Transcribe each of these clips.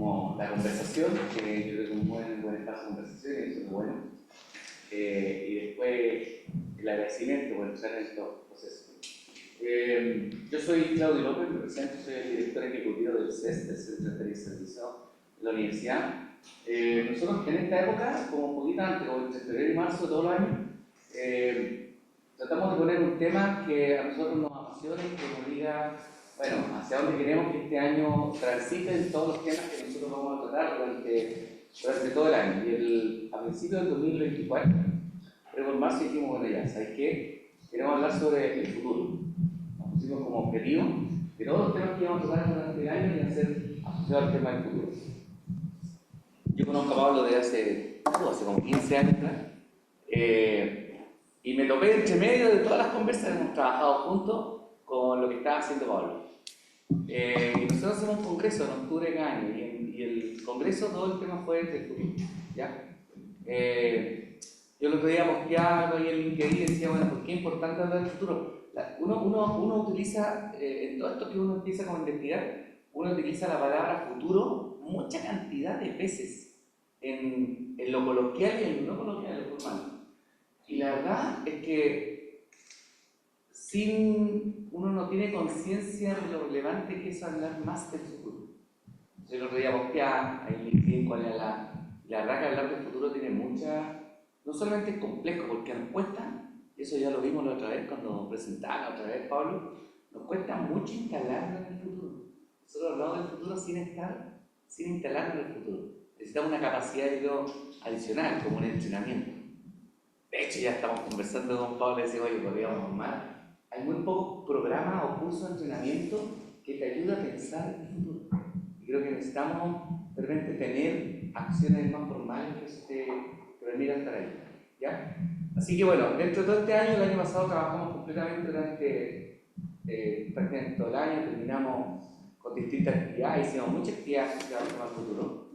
como la conversación, que yo creo que es un buen espacio de conversación y eso es bueno. Y después el agradecimiento por entrar en estos procesos. Yo soy Claudio López, me presento, soy el director ejecutivo del CES, del Centro de Experiencia y Servicio de la Universidad. Nosotros en esta época, como un poquito antes, como entre febrero y marzo de todos los años, tratamos de poner un tema que a nosotros nos apasiona y que nos diga, bueno, hacia dónde queremos que este año transiten todos los temas que nosotros vamos a tratar durante todo el año. Y a principios del 2024, pero en marzo dijimos, bueno, ya, ¿sabes qué? Queremos hablar sobre el futuro. Nos pusimos como objetivo que todos los temas que íbamos a tratar durante el año iban a ser asociados al tema del futuro. Yo conozco a Pablo desde hace como 15 años, y me topé entre medio de todas las conversas, hemos trabajado juntos con lo que estaba haciendo Pablo. Y nosotros hacemos un congreso en octubre de cada año, y el congreso todo el tema fue del futuro, ¿ya? Yo el otro día posteaba algo ahí en LinkedIn y decía, bueno, ¿por qué es importante hablar del futuro? Uno utiliza, en todo esto que uno empieza a investigar, uno utiliza la palabra futuro mucha cantidad de veces en lo coloquial y en lo no coloquial, en lo formal. Y la verdad es que uno no tiene conciencia de lo relevante que es hablar más del futuro. Yo el otro día posteaba ahí en LinkedIn cuál era la verdad que hablar del futuro tiene mucha... No solamente es complejo, porque nos cuesta, y eso ya lo vimos la otra vez cuando presentaba la otra vez Pablo, nos cuesta mucho instalarnos en el futuro. Nosotros hablamos del futuro sin instalarnos en el futuro. Necesitamos una capacidad adicional, como un entrenamiento. De hecho, ya estamos conversando con Pablo y decimos, oye, podríamos armar. Hay muy pocos programas o cursos de entrenamiento que te ayuden a pensar en el futuro. Y creo que necesitamos de repente tener acciones más formales que permitan estar ahí, ¿ya? Así que bueno, dentro de todo este año, el año pasado trabajamos completamente durante prácticamente todo el año, terminamos con distintas actividades, hicimos muchas actividades que van al futuro.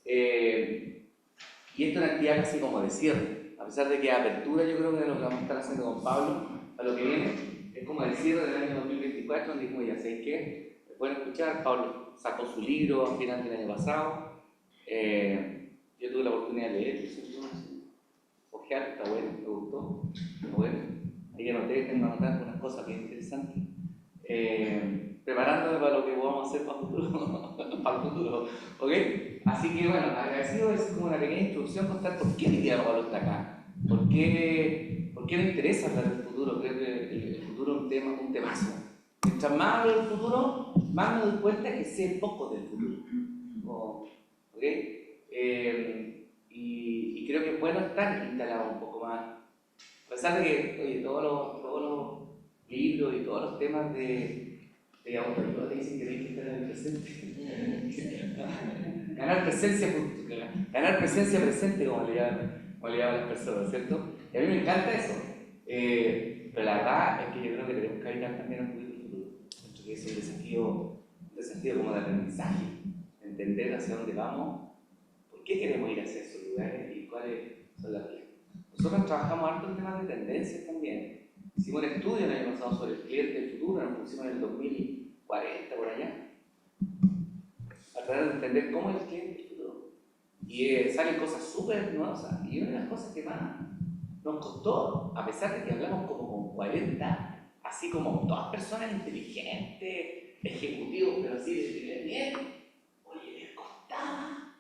Y esto es una actividad casi como de cierre, a pesar de que apertura yo creo que es lo que vamos a estar haciendo con Pablo a lo que viene, es como el cierre del año 2024, donde dijimos, ya sabéis qué, pueden escuchar, Pablo sacó su libro a final del año pasado, yo tuve la oportunidad de leer, ojear, está bueno, me gustó, está bueno. Ahí anoté, tengo anotadas algunas cosas bien interesantes. Preparándome para lo que vamos a hacer para el futuro, para el futuro, ¿ok? Así que bueno, agradecido es como una pequeña introducción contar por qué mi tía Pablo está acá, por qué me interesa hablar del futuro. Creo que el futuro es un temazo. Mientras más hablo del futuro, más me doy cuenta que sé poco del futuro, ¿ok? Y creo que es bueno estar instalado un poco más, a pesar de que, oye, todos los libros y todos los temas de autoayuda te dicen que tienes que estar en el presente. Ganar presencia presente, como le llaman las personas, ¿cierto? Y a mí me encanta eso. Pero la verdad es que yo creo que tenemos que habitar también un poquito el futuro. Creo que es un desafío como de aprendizaje, entender hacia dónde vamos, por qué queremos ir hacia esos lugares y cuáles son las vías. Nosotros trabajamos harto en temas de tendencias también. Hicimos un estudio el año pasado sobre el cliente del futuro, nos pusimos en el 2040 por allá, a tratar de entender cómo es el cliente del futuro. Y salen cosas súper nuevas, y una de las cosas que más nos costó, a pesar de que hablamos como con 40, así como todas personas inteligentes, ejecutivos, pero así de bien, oye, les costaba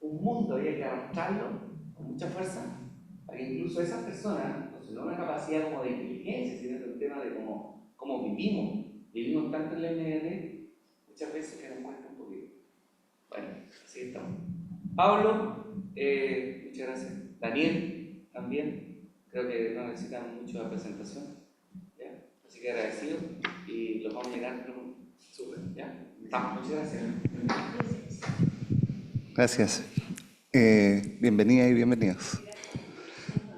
un mundo, había que arrastrarlo con mucha fuerza, para que incluso esas personas, no una capacidad como de inteligencia, sino el tema de cómo vivimos tanto en la inmediatez, muchas veces que nos cuesta un poquito. Bueno, así estamos. Pablo, muchas gracias. Daniel, también, creo que no necesitan mucho la presentación, ¿ya? Así que agradecido y los vamos a llegar súper, ¿ya? Estamos, muchas gracias. Gracias. Bienvenidas y bienvenidos.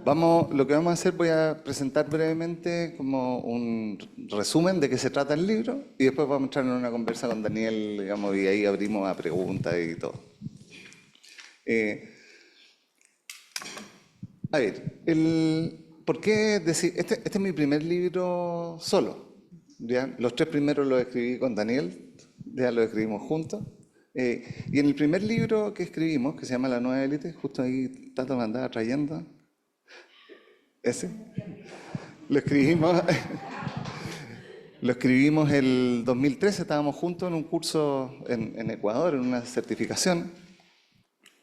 Lo que vamos a hacer, voy a presentar brevemente como un resumen de qué se trata el libro y después vamos a entrar en una conversa con Daniel, digamos, y ahí abrimos a preguntas y todo. A ver, ¿por qué decir? Este es mi primer libro solo, ¿ya? Los tres primeros los escribí con Daniel, ya los escribimos juntos. Y en el primer libro que escribimos, que se llama La Nueva Élite, justo ahí Tato me andaba trayendo, ese, lo escribimos, lo escribimos el 2013, estábamos juntos en un curso en Ecuador, en una certificación,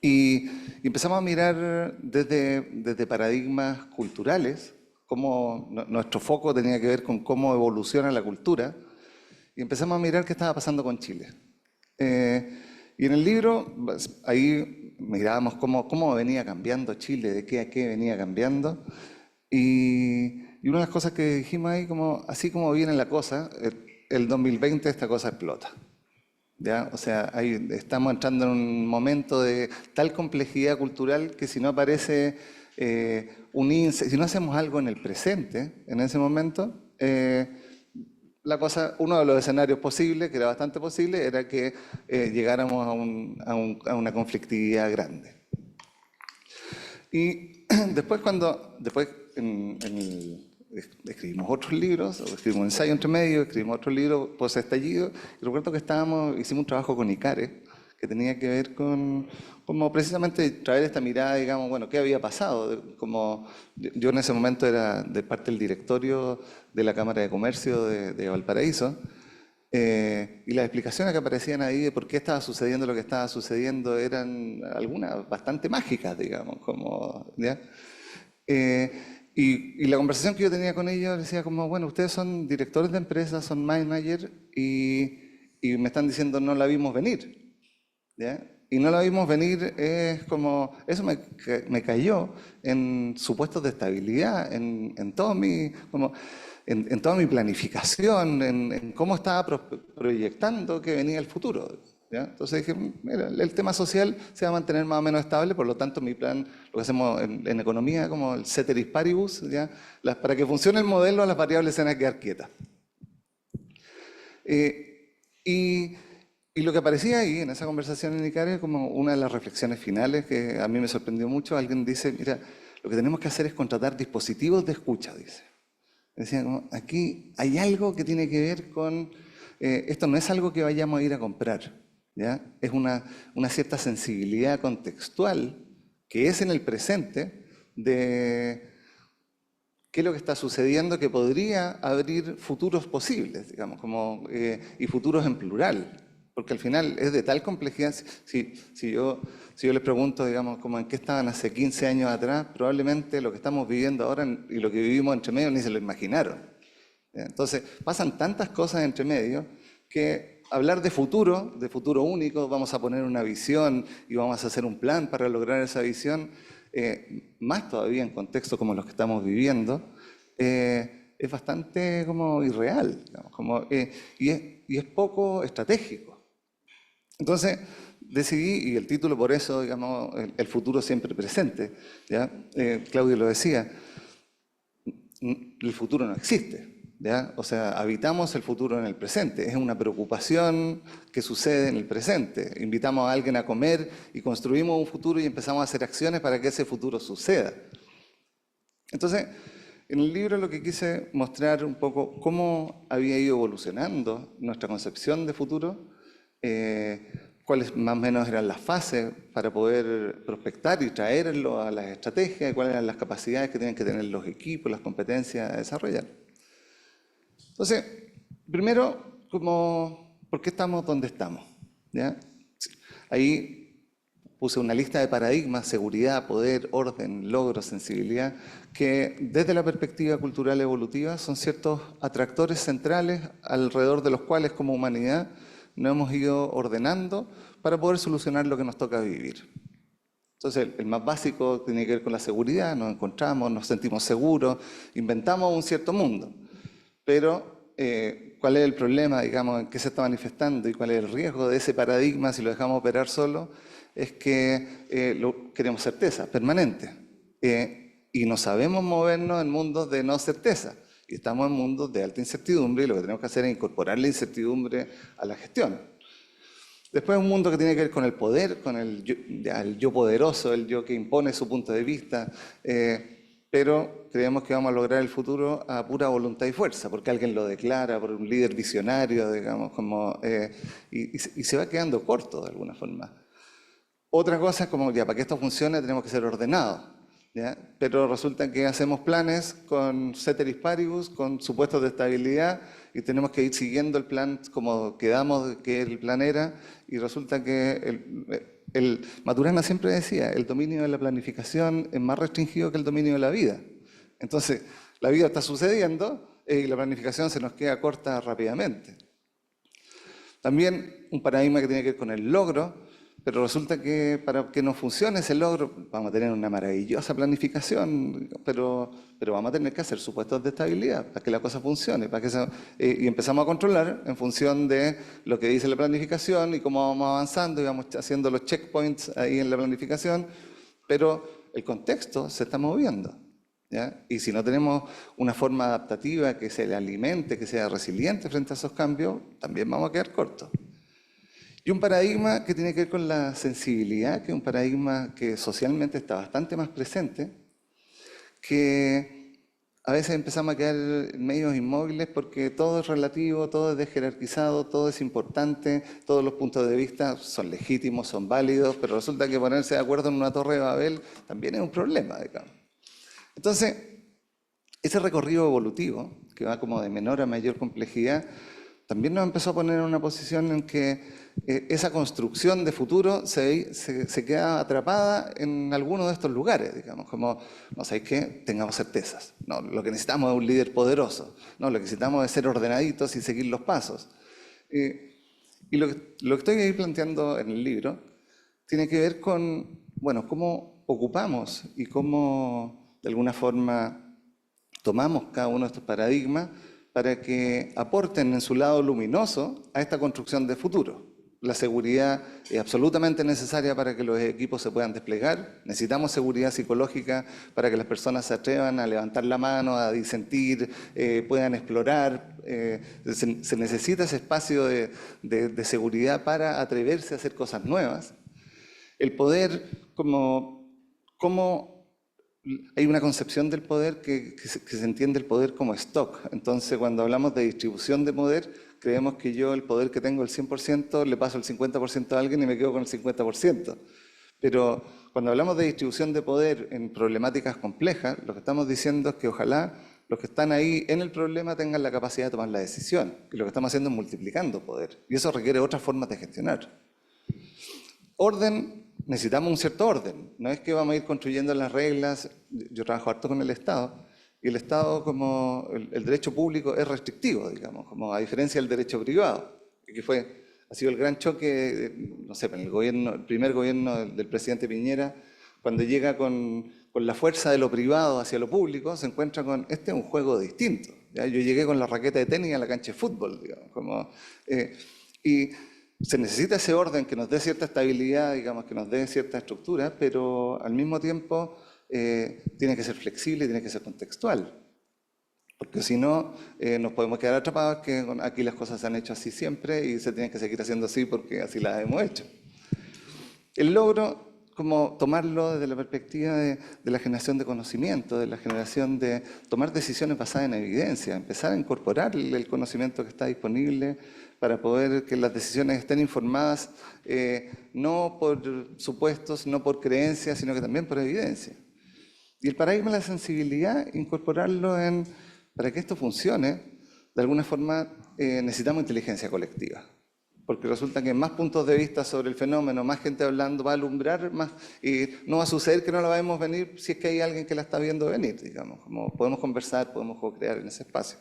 y empezamos a mirar desde paradigmas culturales, cómo nuestro foco tenía que ver con cómo evoluciona la cultura, y empezamos a mirar qué estaba pasando con Chile. Y en el libro, ahí mirábamos cómo venía cambiando Chile, de qué a qué venía cambiando. Y una de las cosas que dijimos ahí, así como viene la cosa, el 2020 esta cosa explota. ¿Ya? O sea, ahí estamos entrando en un momento de tal complejidad cultural que si no aparece un índice, si no hacemos algo en el presente, en ese momento, la cosa, uno de los escenarios posibles, que era bastante posible, era que llegáramos a una conflictividad grande. Y después escribimos otros libros, o escribimos un ensayo entre medio, escribimos otro libro post-estallido, y recuerdo que hicimos un trabajo con ICARE, que tenía que ver con como precisamente traer esta mirada, digamos, bueno, ¿qué había pasado? Como yo en ese momento era de parte del directorio de la Cámara de Comercio de Valparaíso, y las explicaciones que aparecían ahí de por qué estaba sucediendo lo que estaba sucediendo eran algunas bastante mágicas, digamos, como, ¿ya? Y la conversación que yo tenía con ellos decía como, bueno, ustedes son directores de empresas, son managers y me están diciendo no la vimos venir, ¿ya? Y no la vimos venir es como, eso me cayó en supuestos de estabilidad, en todo en toda mi planificación, en cómo estaba proyectando que venía el futuro. ¿Ya? Entonces dije, mira, el tema social se va a mantener más o menos estable, por lo tanto mi plan, lo que hacemos en economía, como el ceteris paribus, ¿ya? Para que funcione el modelo, las variables se van a quedar quietas. Y, y lo que aparecía ahí en esa conversación en Icaria, como una de las reflexiones finales que a mí me sorprendió mucho, alguien dice, mira, lo que tenemos que hacer es contratar dispositivos de escucha, dice. Decía, como, aquí hay algo que tiene que ver con, esto no es algo que vayamos a ir a comprar, ¿ya? Es una cierta sensibilidad contextual que es en el presente de qué es lo que está sucediendo que podría abrir futuros posibles, digamos, y futuros en plural. Porque al final es de tal complejidad, si yo les pregunto, digamos, como en qué estaban hace 15 años atrás, probablemente lo que estamos viviendo ahora y lo que vivimos entre medio ni se lo imaginaron. Entonces, pasan tantas cosas entre medio que hablar de futuro único, vamos a poner una visión y vamos a hacer un plan para lograr esa visión, más todavía en contextos como los que estamos viviendo, es bastante como irreal, digamos, y es poco estratégico. Entonces decidí, y el título por eso, digamos, el futuro siempre presente, ¿ya? Claudio lo decía, el futuro no existe, ¿ya? O sea, habitamos el futuro en el presente, es una preocupación que sucede en el presente. Invitamos a alguien a comer y construimos un futuro y empezamos a hacer acciones para que ese futuro suceda. Entonces, en el libro lo que quise mostrar un poco cómo había ido evolucionando nuestra concepción de futuro, cuáles más o menos eran las fases para poder prospectar y traerlo a las estrategias, cuáles eran las capacidades que tienen que tener los equipos, las competencias a desarrollar. Entonces, primero, ¿por qué estamos donde estamos? ¿Ya? Ahí puse una lista de paradigmas, seguridad, poder, orden, logro, sensibilidad, que desde la perspectiva cultural evolutiva son ciertos atractores centrales alrededor de los cuales como humanidad nos hemos ido ordenando para poder solucionar lo que nos toca vivir. Entonces, el más básico tiene que ver con la seguridad, nos encontramos, nos sentimos seguros, inventamos un cierto mundo. Pero, ¿cuál es el problema, digamos, en qué se está manifestando y cuál es el riesgo de ese paradigma si lo dejamos operar solo? Es que queremos certeza permanente y no sabemos movernos en mundos de no certeza. Y estamos en mundos de alta incertidumbre y lo que tenemos que hacer es incorporar la incertidumbre a la gestión. Después un mundo que tiene que ver con el poder, con el yo poderoso, el yo que impone su punto de vista. pero creemos que vamos a lograr el futuro a pura voluntad y fuerza, porque alguien lo declara, por un líder visionario, digamos, y se va quedando corto de alguna forma. Otra cosa es como, ya, para que esto funcione tenemos que ser ordenados, ¿ya? Pero resulta que hacemos planes con ceteris paribus, con supuestos de estabilidad, y tenemos que ir siguiendo el plan como quedamos que el plan era, y resulta que Maturana siempre decía, el dominio de la planificación es más restringido que el dominio de la vida. Entonces, la vida está sucediendo y la planificación se nos queda corta rápidamente. También un paradigma que tiene que ver con el logro, pero resulta que para que nos funcione ese logro vamos a tener una maravillosa planificación, pero vamos a tener que hacer supuestos de estabilidad para que la cosa funcione, y empezamos a controlar en función de lo que dice la planificación y cómo vamos avanzando y vamos haciendo los checkpoints ahí en la planificación, pero el contexto se está moviendo, ¿ya? Y si no tenemos una forma adaptativa que se le alimente, que sea resiliente frente a esos cambios, también vamos a quedar cortos. Y un paradigma que tiene que ver con la sensibilidad, que es un paradigma que socialmente está bastante más presente, que a veces empezamos a quedar medios inmóviles porque todo es relativo, todo es desjerarquizado, todo es importante, todos los puntos de vista son legítimos, son válidos, pero resulta que ponerse de acuerdo en una torre de Babel también es un problema, digamos. Entonces, ese recorrido evolutivo, que va como de menor a mayor complejidad, también nos empezó a poner en una posición en que esa construcción de futuro se queda atrapada en alguno de estos lugares, digamos, como, no sabéis qué, tengamos certezas. No, lo que necesitamos es un líder poderoso. No, lo que necesitamos es ser ordenaditos y seguir los pasos. Y lo que estoy ahí planteando en el libro tiene que ver con, bueno, cómo ocupamos y cómo, de alguna forma, tomamos cada uno de estos paradigmas para que aporten en su lado luminoso a esta construcción de futuro. La seguridad es absolutamente necesaria para que los equipos se puedan desplegar. Necesitamos seguridad psicológica para que las personas se atrevan a levantar la mano, a disentir, puedan explorar. Se necesita ese espacio de seguridad para atreverse a hacer cosas nuevas. El poder, como hay una concepción del poder que se entiende el poder como stock. Entonces, cuando hablamos de distribución de poder, creemos que yo el poder que tengo, el 100%, le paso el 50% a alguien y me quedo con el 50%. Pero cuando hablamos de distribución de poder en problemáticas complejas, lo que estamos diciendo es que ojalá los que están ahí en el problema tengan la capacidad de tomar la decisión. Y lo que estamos haciendo es multiplicando poder. Y eso requiere otras formas de gestionar. Orden, necesitamos un cierto orden. No es que vamos a ir construyendo las reglas. Yo trabajo harto con el Estado. Y el Estado, como el derecho público, es restrictivo, digamos, como a diferencia del derecho privado, que ha sido el gran choque, no sé, en el primer gobierno del presidente Piñera, cuando llega con la fuerza de lo privado hacia lo público, se encuentra con, este es un juego distinto. ¿Ya? Yo llegué con la raqueta de tenis a la cancha de fútbol, digamos, y se necesita ese orden que nos dé cierta estabilidad, digamos, que nos dé cierta estructura, pero al mismo tiempo tiene que ser flexible y tiene que ser contextual. Porque si no, nos podemos quedar atrapados que aquí las cosas se han hecho así siempre y se tienen que seguir haciendo así porque así las hemos hecho. El logro, como tomarlo desde la perspectiva de la generación de conocimiento, de la generación de tomar decisiones basadas en evidencia, empezar a incorporar el conocimiento que está disponible para poder que las decisiones estén informadas no por supuestos, no por creencias, sino que también por evidencia. Y el paradigma de la sensibilidad, incorporarlo para que esto funcione, de alguna forma necesitamos inteligencia colectiva. Porque resulta que más puntos de vista sobre el fenómeno, más gente hablando, va a alumbrar más, y no va a suceder que no la vemos venir si es que hay alguien que la está viendo venir, digamos. Como podemos conversar, podemos co-crear en ese espacio.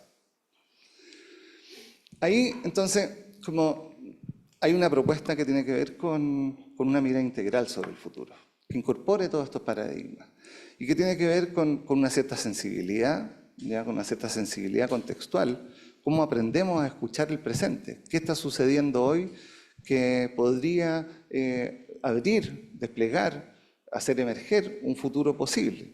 Ahí, entonces, como hay una propuesta que tiene que ver con una mirada integral sobre el futuro, que incorpore todos estos paradigmas y que tiene que ver con una cierta sensibilidad, ¿ya? Con una cierta sensibilidad contextual, cómo aprendemos a escuchar el presente, qué está sucediendo hoy que podría abrir, desplegar, hacer emerger un futuro posible.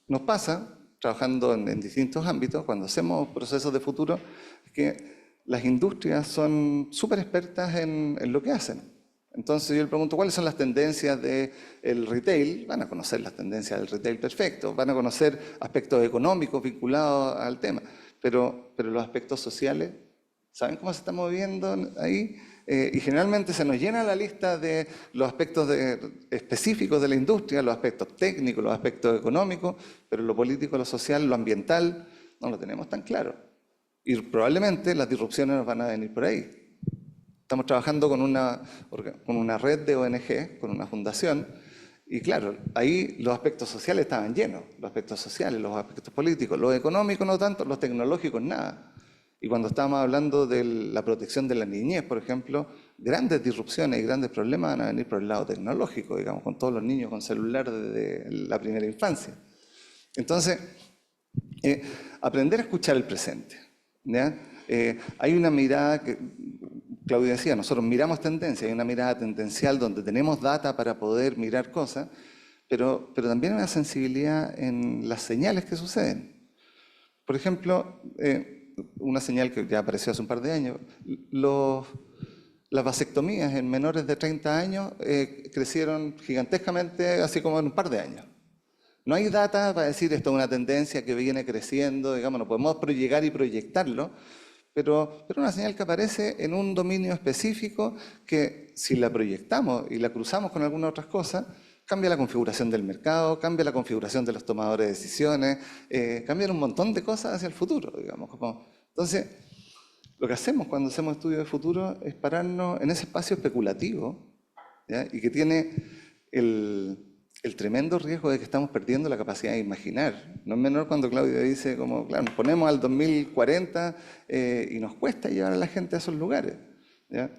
Nos pasa, trabajando en distintos ámbitos, cuando hacemos procesos de futuro, que las industrias son súper expertas en lo que hacen. Entonces yo le pregunto, ¿cuáles son las tendencias del retail? Van a conocer las tendencias del retail perfecto, van a conocer aspectos económicos vinculados al tema, pero los aspectos sociales, ¿saben cómo se está moviendo ahí? Y generalmente se nos llena la lista de los aspectos específicos de la industria, los aspectos técnicos, los aspectos económicos, pero lo político, lo social, lo ambiental, no lo tenemos tan claro. Y probablemente las disrupciones nos van a venir por ahí. Estamos trabajando con una red de ONG, con una fundación, y claro, ahí los aspectos sociales estaban llenos, los aspectos sociales, los aspectos políticos, los económicos no tanto, los tecnológicos nada. Y cuando estábamos hablando de la protección de la niñez, por ejemplo, grandes disrupciones y grandes problemas van a venir por el lado tecnológico, digamos, con todos los niños con celular desde la primera infancia. Entonces, aprender a escuchar el presente, ¿ya? Hay una mirada que, Claudia decía, nosotros miramos tendencia, hay una mirada tendencial donde tenemos data para poder mirar cosas, pero también hay una sensibilidad en las señales que suceden. Por ejemplo, una señal que ya apareció hace un par de años, las vasectomías en menores de 30 años crecieron gigantescamente, así como en un par de años. No hay data para decir esto es una tendencia que viene creciendo, digamos, no podemos llegar y proyectarlo, pero una señal que aparece en un dominio específico que si la proyectamos y la cruzamos con algunas otras cosas, cambia la configuración del mercado, cambia la configuración de los tomadores de decisiones, cambian un montón de cosas hacia el futuro, digamos. Entonces, lo que hacemos cuando hacemos estudios de futuro es pararnos en ese espacio especulativo, ¿ya? Y que tiene el tremendo riesgo de que estamos perdiendo la capacidad de imaginar. No es menor cuando Claudio dice, como, claro, nos ponemos al 2040 y nos cuesta llevar a la gente a esos lugares, ¿ya?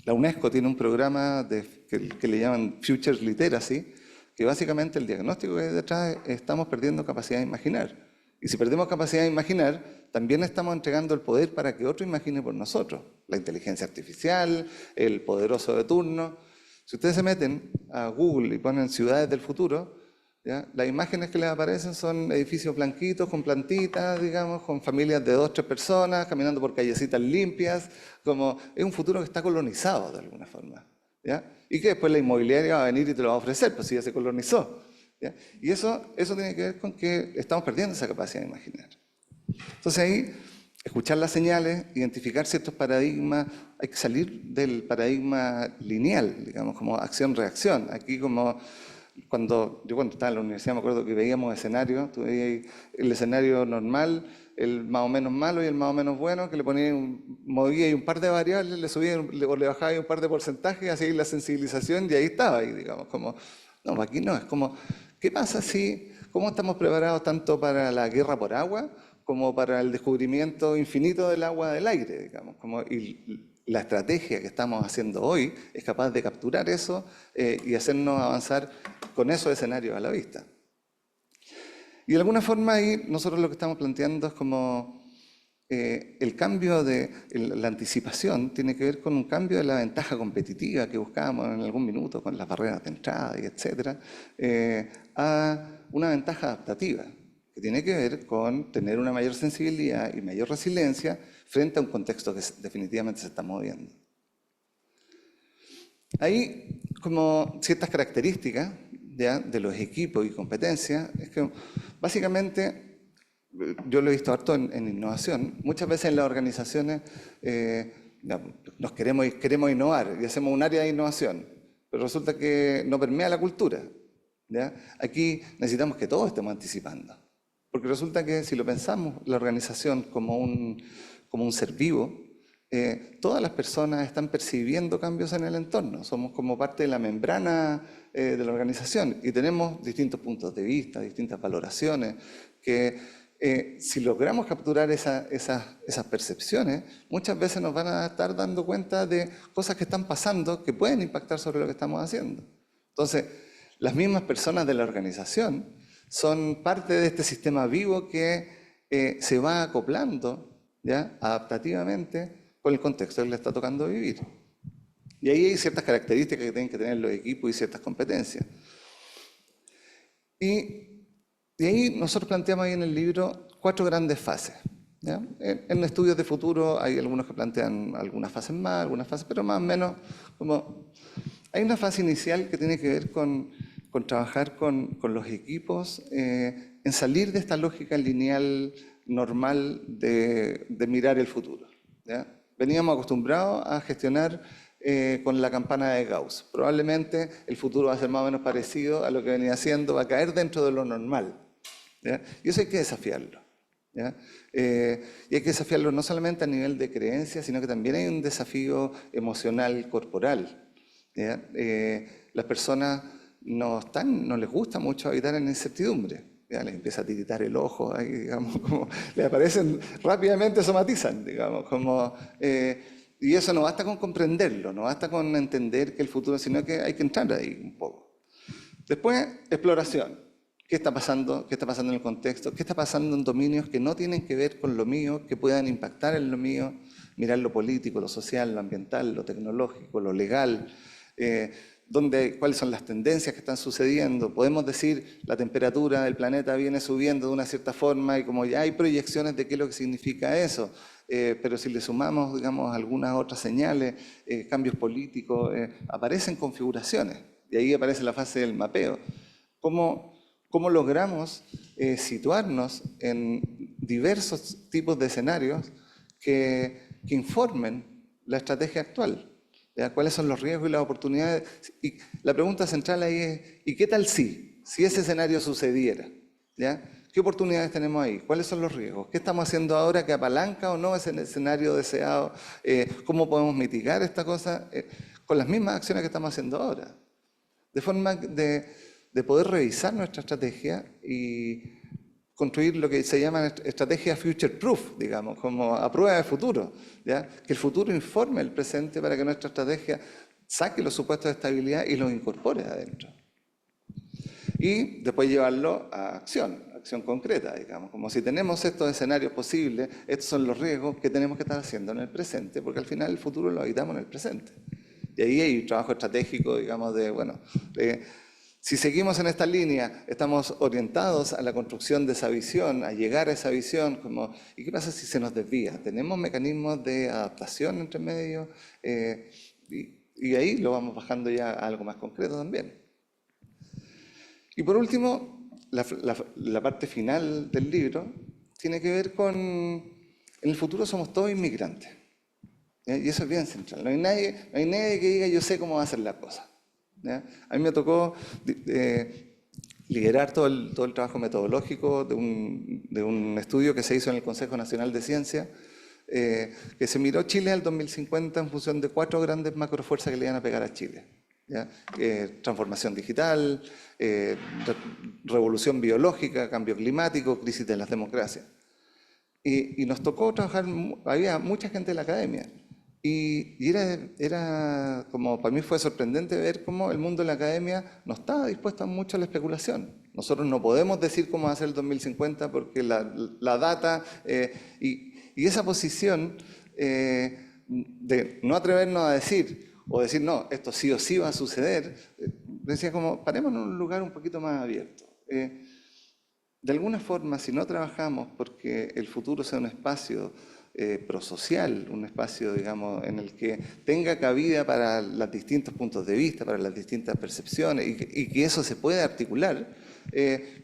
La UNESCO tiene un programa que le llaman Future Literacy, que básicamente el diagnóstico que hay detrás es estamos perdiendo capacidad de imaginar. Y si perdemos capacidad de imaginar, también estamos entregando el poder para que otro imagine por nosotros. La inteligencia artificial, el poderoso de turno. Si ustedes se meten a Google y ponen ciudades del futuro, ¿ya? Las imágenes que les aparecen son edificios blanquitos, con plantitas, digamos, con familias de 2 o 3 personas, caminando por callecitas limpias, como es un futuro que está colonizado de alguna forma, ¿ya? Y que después la inmobiliaria va a venir y te lo va a ofrecer, pues si ya se colonizó, ¿ya? Y eso tiene que ver con que estamos perdiendo esa capacidad de imaginar. Entonces ahí, escuchar las señales, identificar ciertos paradigmas, hay que salir del paradigma lineal, digamos, como acción-reacción. Aquí como yo cuando estaba en la universidad me acuerdo que veíamos escenarios, tú veías el escenario normal, el más o menos malo y el más o menos bueno, que le ponían, movía un par de variables, le subía o le bajaba un par de porcentajes, así la sensibilización y ahí estaba, y digamos, como, no, aquí no, es como, ¿qué pasa si, cómo estamos preparados tanto para la guerra por agua como para el descubrimiento infinito del agua del aire, digamos, como, y la estrategia que estamos haciendo hoy es capaz de capturar eso y hacernos avanzar con esos escenarios a la vista. Y de alguna forma ahí nosotros lo que estamos planteando es como el cambio de la anticipación tiene que ver con un cambio de la ventaja competitiva que buscábamos en algún minuto con las barreras de entrada y etcétera, a una ventaja adaptativa que tiene que ver con tener una mayor sensibilidad y mayor resiliencia frente a un contexto que definitivamente se está moviendo. Hay como ciertas características ¿ya? De los equipos y competencias, es que básicamente, yo lo he visto harto en innovación, muchas veces en las organizaciones nos queremos innovar y hacemos un área de innovación, pero resulta que no permea la cultura, ¿ya? Aquí necesitamos que todos estemos anticipando, porque resulta que si lo pensamos, la organización como un ser vivo, todas las personas están percibiendo cambios en el entorno, somos como parte de la membrana de la organización y tenemos distintos puntos de vista, distintas valoraciones, que si logramos capturar esas percepciones, muchas veces nos van a estar dando cuenta de cosas que están pasando que pueden impactar sobre lo que estamos haciendo. Entonces, las mismas personas de la organización son parte de este sistema vivo que se va acoplando ¿ya? Adaptativamente con el contexto que le está tocando vivir. Y ahí hay ciertas características que tienen que tener los equipos y ciertas competencias. Y ahí nosotros planteamos ahí en el libro 4 grandes fases. ¿ya? En estudios de futuro hay algunos que plantean algunas fases más, algunas fases, pero más o menos como... Hay una fase inicial que tiene que ver con trabajar con los equipos en salir de esta lógica lineal normal de mirar el futuro, ¿ya? Veníamos acostumbrados a gestionar con la campana de Gauss. Probablemente el futuro va a ser más o menos parecido a lo que venía haciendo, va a caer dentro de lo normal, ¿ya? Y eso hay que desafiarlo, ¿ya? Y hay que desafiarlo no solamente a nivel de creencia, sino que también hay un desafío emocional, corporal, ¿ya? Las personas no les gusta mucho habitar en incertidumbre. Ya les empieza a tiritar el ojo, ahí, digamos, como les aparecen, rápidamente somatizan, digamos, como, y eso no basta con comprenderlo, no basta con entender que el futuro, sino que hay que entrar ahí un poco. Después, exploración. ¿Qué está pasando? ¿Qué está pasando en el contexto? ¿Qué está pasando en dominios que no tienen que ver con lo mío, que puedan impactar en lo mío? Mirar lo político, lo social, lo ambiental, lo tecnológico, lo legal. ¿Cuáles son las tendencias que están sucediendo? Podemos decir la temperatura del planeta viene subiendo de una cierta forma y como ya hay proyecciones de qué es lo que significa eso, pero si le sumamos, digamos, algunas otras señales, cambios políticos, aparecen configuraciones y ahí aparece la fase del mapeo. ¿Cómo logramos situarnos en diversos tipos de escenarios que informen la estrategia actual? ¿Ya? ¿Cuáles son los riesgos y las oportunidades? Y la pregunta central ahí es, ¿y qué tal si ese escenario sucediera? ¿Ya? ¿Qué oportunidades tenemos ahí? ¿Cuáles son los riesgos? ¿Qué estamos haciendo ahora que apalanca o no ese escenario deseado? ¿Cómo podemos mitigar esta cosa? Con las mismas acciones que estamos haciendo ahora. De forma de poder revisar nuestra estrategia y construir lo que se llama estrategia future proof, digamos, como a prueba de futuro, ¿ya? Que el futuro informe el presente para que nuestra estrategia saque los supuestos de estabilidad y los incorpore adentro. Y después llevarlo a acción concreta, digamos, como si tenemos estos escenarios posibles, estos son los riesgos que tenemos que estar haciendo en el presente, porque al final el futuro lo habitamos en el presente. Y ahí hay un trabajo estratégico, digamos, si seguimos en esta línea, estamos orientados a la construcción de esa visión, a llegar a esa visión, ¿y qué pasa si se nos desvía? ¿Tenemos mecanismos de adaptación entre medio? Y ahí lo vamos bajando ya a algo más concreto también. Y por último, la parte final del libro tiene que ver con, en el futuro somos todos inmigrantes. Y eso es bien central. No hay nadie que diga yo sé cómo va a ser la cosa. ¿Ya? A mí me tocó liderar todo el trabajo metodológico de un estudio que se hizo en el Consejo Nacional de Ciencia, que se miró Chile al 2050 en función de 4 grandes macrofuerzas que le iban a pegar a Chile. ¿Ya? Transformación digital, revolución biológica, cambio climático, crisis de las democracias. Y nos tocó trabajar, había mucha gente de la academia. Y era como, para mí fue sorprendente ver cómo el mundo de la academia no estaba dispuesto mucho a la especulación. Nosotros no podemos decir cómo va a ser el 2050 porque la data y esa posición de no atrevernos a decir o decir no, esto sí o sí va a suceder, decía como, paremos en un lugar un poquito más abierto. De alguna forma, si no trabajamos porque el futuro sea un espacio prosocial, un espacio, digamos, en el que tenga cabida para los distintos puntos de vista, para las distintas percepciones y que eso se pueda articular,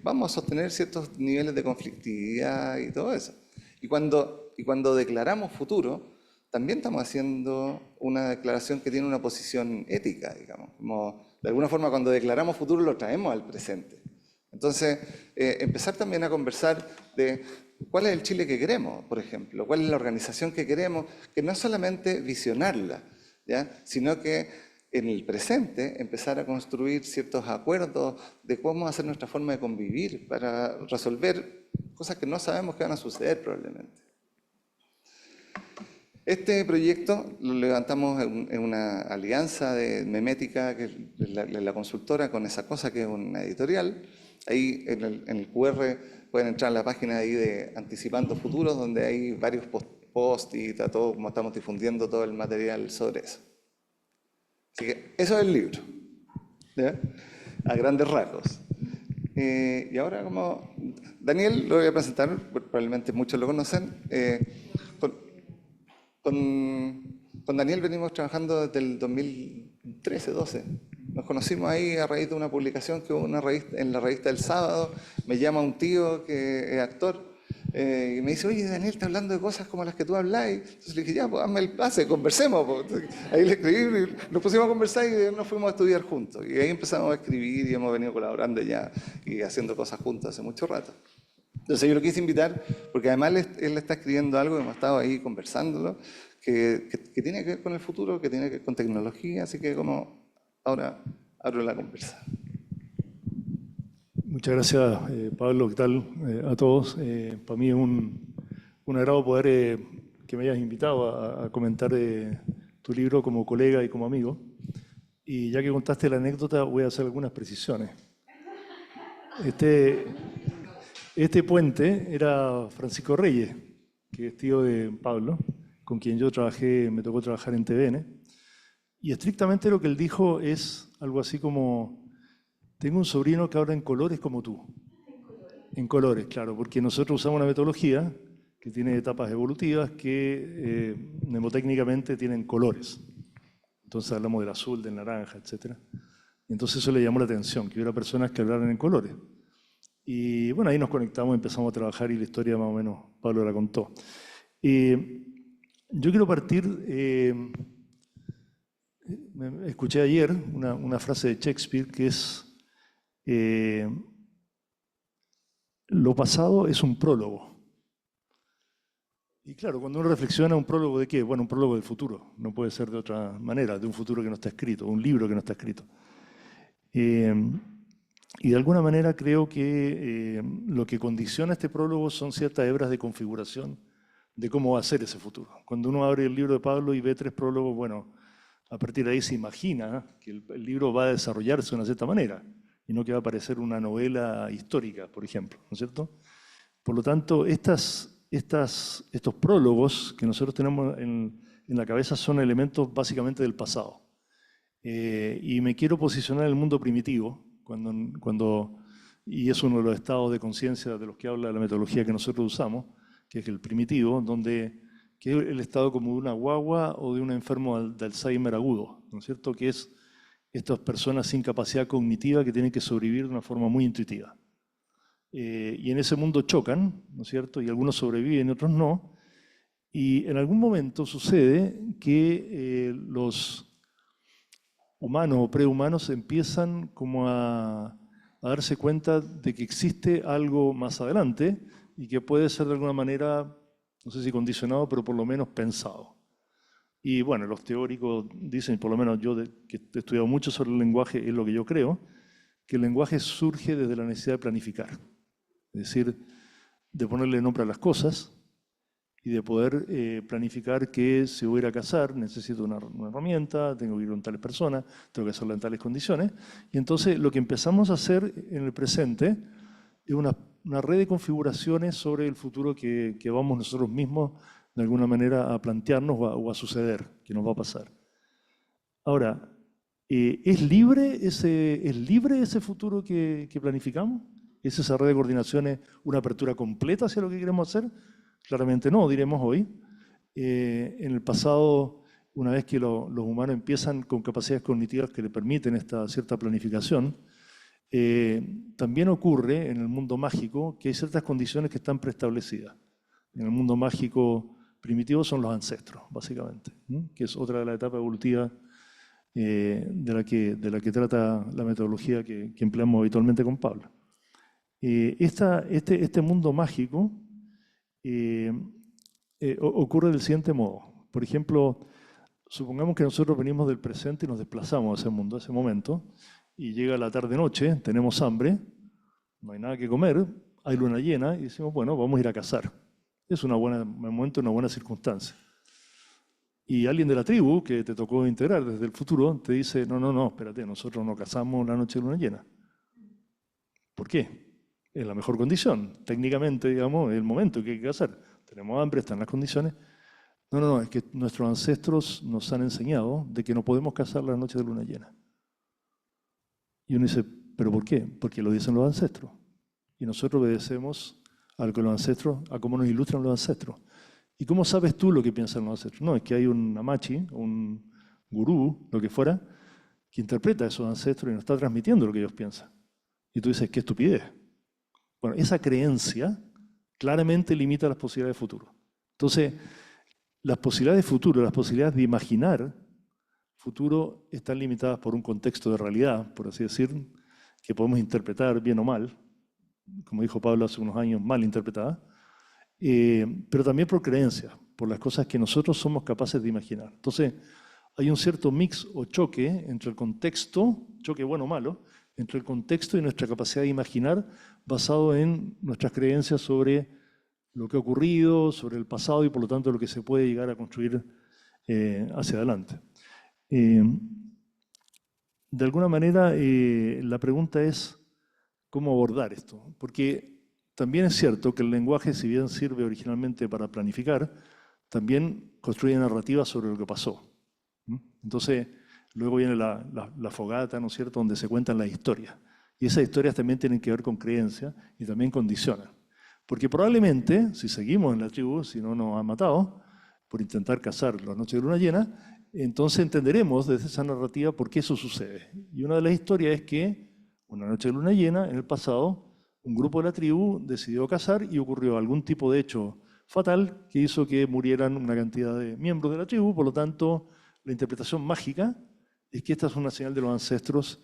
vamos a sostener ciertos niveles de conflictividad y todo eso. Y cuando declaramos futuro, también estamos haciendo una declaración que tiene una posición ética, digamos. Como, de alguna forma, cuando declaramos futuro, lo traemos al presente. Entonces, empezar también a conversar de cuál es el Chile que queremos, por ejemplo, cuál es la organización que queremos, que no es solamente visionarla, ¿ya? Sino que en el presente empezar a construir ciertos acuerdos de cómo hacer nuestra forma de convivir para resolver cosas que no sabemos que van a suceder probablemente. Este proyecto lo levantamos en una alianza de memética, que es la consultora, con esa cosa que es una editorial. Ahí en el QR pueden entrar a la página ahí de Anticipando Futuros, donde hay varios posts y está todo, como estamos difundiendo todo el material sobre eso. Así que eso es el libro, ¿ya? A grandes rasgos. Y ahora, como Daniel, lo voy a presentar probablemente muchos lo conocen. Con, con Daniel venimos trabajando desde el 2013-12. Nos conocimos ahí a raíz de una publicación que hubo en la revista El Sábado. Me llama un tío que es actor y me dice, oye, Daniel está hablando de cosas como las que tú hablas. Entonces le dije, ya, pues hazme el pase, conversemos. Pues. Entonces, ahí le escribí, nos pusimos a conversar y nos fuimos a estudiar juntos. Y ahí empezamos a escribir y hemos venido colaborando ya y haciendo cosas juntos hace mucho rato. Entonces yo lo quise invitar porque además él está escribiendo algo, hemos estado ahí conversándolo, que tiene que ver con el futuro, que tiene que ver con tecnología, así que como ahora abro la conversa. Muchas gracias, Pablo. ¿Qué tal a todos? Para mí es un agrado poder que me hayas invitado a comentar tu libro como colega y como amigo. Y ya que contaste la anécdota, voy a hacer algunas precisiones. Este puente era Francisco Reyes, que es tío de Pablo, con quien yo me tocó trabajar en TVN. Y estrictamente lo que él dijo es algo así como: tengo un sobrino que habla en colores como tú. En colores, claro, porque nosotros usamos una metodología que tiene etapas evolutivas que mnemotécnicamente tienen colores. Entonces hablamos del azul, del naranja, etc. Entonces eso le llamó la atención, que hubiera personas que hablaran en colores. Y bueno, ahí nos conectamos, empezamos a trabajar y la historia más o menos Pablo la contó. Yo quiero partir, escuché ayer una frase de Shakespeare que es: lo pasado es un prólogo. Y claro, cuando uno reflexiona, ¿un prólogo de qué? Bueno, un prólogo del futuro. No puede ser de otra manera, de un futuro que no está escrito, un libro que no está escrito. Y de alguna manera creo que lo que condiciona este prólogo son ciertas hebras de configuración de cómo va a ser ese futuro. Cuando uno abre el libro de Pablo y ve 3 prólogos, bueno, a partir de ahí se imagina que el libro va a desarrollarse de una cierta manera y no que va a parecer una novela histórica, por ejemplo, ¿no es cierto? Por lo tanto, estos prólogos que nosotros tenemos en la cabeza son elementos básicamente del pasado. Y me quiero posicionar en el mundo primitivo, y es uno de los estados de conciencia de los que habla la metodología que nosotros usamos, que es el primitivo, que es el estado como de una guagua o de un enfermo de Alzheimer agudo, ¿no es cierto? Que es estas personas sin capacidad cognitiva que tienen que sobrevivir de una forma muy intuitiva. Y en ese mundo chocan, ¿no es cierto? Y algunos sobreviven y otros no. Y en algún momento sucede que los humanos o prehumanos empiezan como a darse cuenta de que existe algo más adelante y que puede ser de alguna manera, no sé si condicionado, pero por lo menos pensado. Y bueno, los teóricos dicen, por lo menos yo que he estudiado mucho sobre el lenguaje, es lo que yo creo, que el lenguaje surge desde la necesidad de planificar. Es decir, de ponerle nombre a las cosas y de poder planificar que si voy a ir a cazar necesito una herramienta, tengo que ir con tales personas, tengo que hacerlo en tales condiciones. Y entonces lo que empezamos a hacer en el presente es una red de configuraciones sobre el futuro que vamos nosotros mismos de alguna manera a plantearnos o a suceder, que nos va a pasar. Ahora, ¿es libre ese futuro que planificamos? ¿Es esa red de coordinaciones una apertura completa hacia lo que queremos hacer? Claramente no, diremos hoy. En el pasado, una vez que los humanos empiezan con capacidades cognitivas que le permiten esta cierta planificación, también ocurre en el mundo mágico que hay ciertas condiciones que están preestablecidas. En el mundo mágico primitivo son los ancestros, básicamente, que es otra de las etapas evolutivas de la que trata la metodología que empleamos habitualmente con Pablo. Este mundo mágico ocurre del siguiente modo. Por ejemplo, supongamos que nosotros venimos del presente y nos desplazamos a ese mundo, a ese momento, y llega la tarde-noche, tenemos hambre, no hay nada que comer, hay luna llena, y decimos, bueno, vamos a ir a cazar. Es un momento, una buena circunstancia. Y alguien de la tribu que te tocó integrar desde el futuro te dice, no, espérate, nosotros no cazamos la noche de luna llena. ¿Por qué? Es la mejor condición. Técnicamente, digamos, es el momento que hay que cazar. Tenemos hambre, están las condiciones. No, es que nuestros ancestros nos han enseñado de que no podemos cazar la noche de luna llena. Y uno dice, ¿pero por qué? Porque lo dicen los ancestros. Y nosotros obedecemos a lo que los ancestros, a cómo nos ilustran los ancestros. ¿Y cómo sabes tú lo que piensan los ancestros? No, es que hay un amachi, un gurú, lo que fuera, que interpreta a esos ancestros y nos está transmitiendo lo que ellos piensan. Y tú dices, qué estupidez. Bueno, esa creencia claramente limita las posibilidades de futuro. Entonces, las posibilidades de futuro, las posibilidades de imaginar futuro están limitadas por un contexto de realidad, por así decir, que podemos interpretar bien o mal, como dijo Pablo hace unos años, mal interpretada, pero también por creencias, por las cosas que nosotros somos capaces de imaginar. Entonces, hay un cierto mix o choque entre el contexto, choque bueno o malo, entre el contexto y nuestra capacidad de imaginar basado en nuestras creencias sobre lo que ha ocurrido, sobre el pasado y por lo tanto lo que se puede llegar a construir hacia adelante. De alguna manera, la pregunta es cómo abordar esto, porque también es cierto que el lenguaje, si bien sirve originalmente para planificar, también construye narrativas sobre lo que pasó. Entonces, luego viene la fogata, ¿no es cierto?, donde se cuentan las historias. Y esas historias también tienen que ver con creencias y también condicionan. Porque probablemente, si seguimos en la tribu, si no nos han matado, por intentar cazar la noche de luna llena, entonces entenderemos desde esa narrativa por qué eso sucede. Y una de las historias es que una noche de luna llena, en el pasado, un grupo de la tribu decidió cazar y ocurrió algún tipo de hecho fatal que hizo que murieran una cantidad de miembros de la tribu. Por lo tanto, la interpretación mágica es que esta es una señal de los ancestros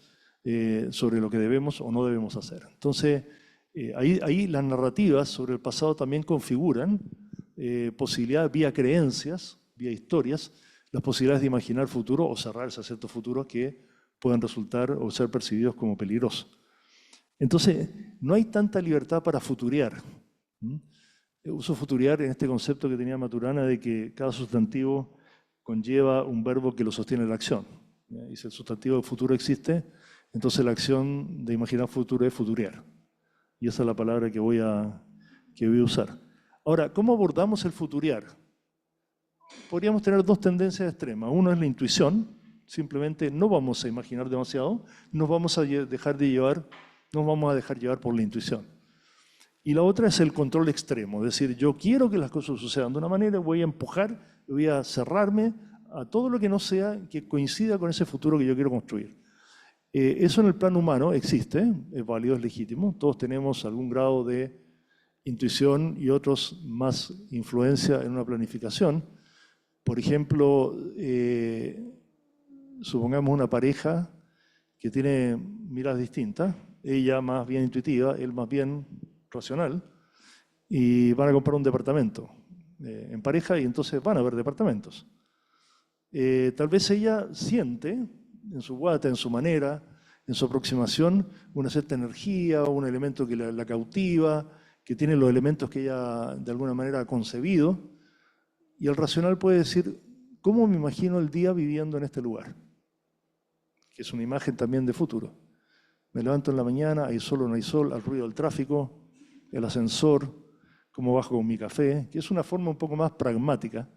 sobre lo que debemos o no debemos hacer. Entonces, ahí las narrativas sobre el pasado también configuran posibilidades vía creencias, vía historias, las posibilidades de imaginar futuro o cerrarse a ciertos futuros que puedan resultar o ser percibidos como peligrosos. Entonces, no hay tanta libertad para futurear. Uso futurear en este concepto que tenía Maturana de que cada sustantivo conlleva un verbo que lo sostiene la acción. Y si el sustantivo de futuro existe, entonces la acción de imaginar futuro es futurear. Y esa es la palabra que voy a usar. Ahora, ¿cómo abordamos el futurear? Podríamos tener dos tendencias extremas. Uno es la intuición, simplemente no vamos a imaginar demasiado, nos vamos a dejar llevar por la intuición. Y la otra es el control extremo, es decir, yo quiero que las cosas sucedan de una manera, voy a empujar, voy a cerrarme a todo lo que no sea que coincida con ese futuro que yo quiero construir. Eso en el plano humano existe, es válido, es legítimo, todos tenemos algún grado de intuición y otros más influencia en una planificación. Por ejemplo, supongamos una pareja que tiene miradas distintas, ella más bien intuitiva, él más bien racional, y van a comprar un departamento en pareja y entonces van a ver departamentos. Tal vez ella siente en su guata, en su manera, en su aproximación, una cierta energía, un elemento que la cautiva, que tiene los elementos que ella de alguna manera ha concebido, y el racional puede decir, ¿cómo me imagino el día viviendo en este lugar? Que es una imagen también de futuro. Me levanto en la mañana, hay sol o no hay sol, al ruido del tráfico, el ascensor, cómo bajo con mi café, que es una forma un poco más pragmática,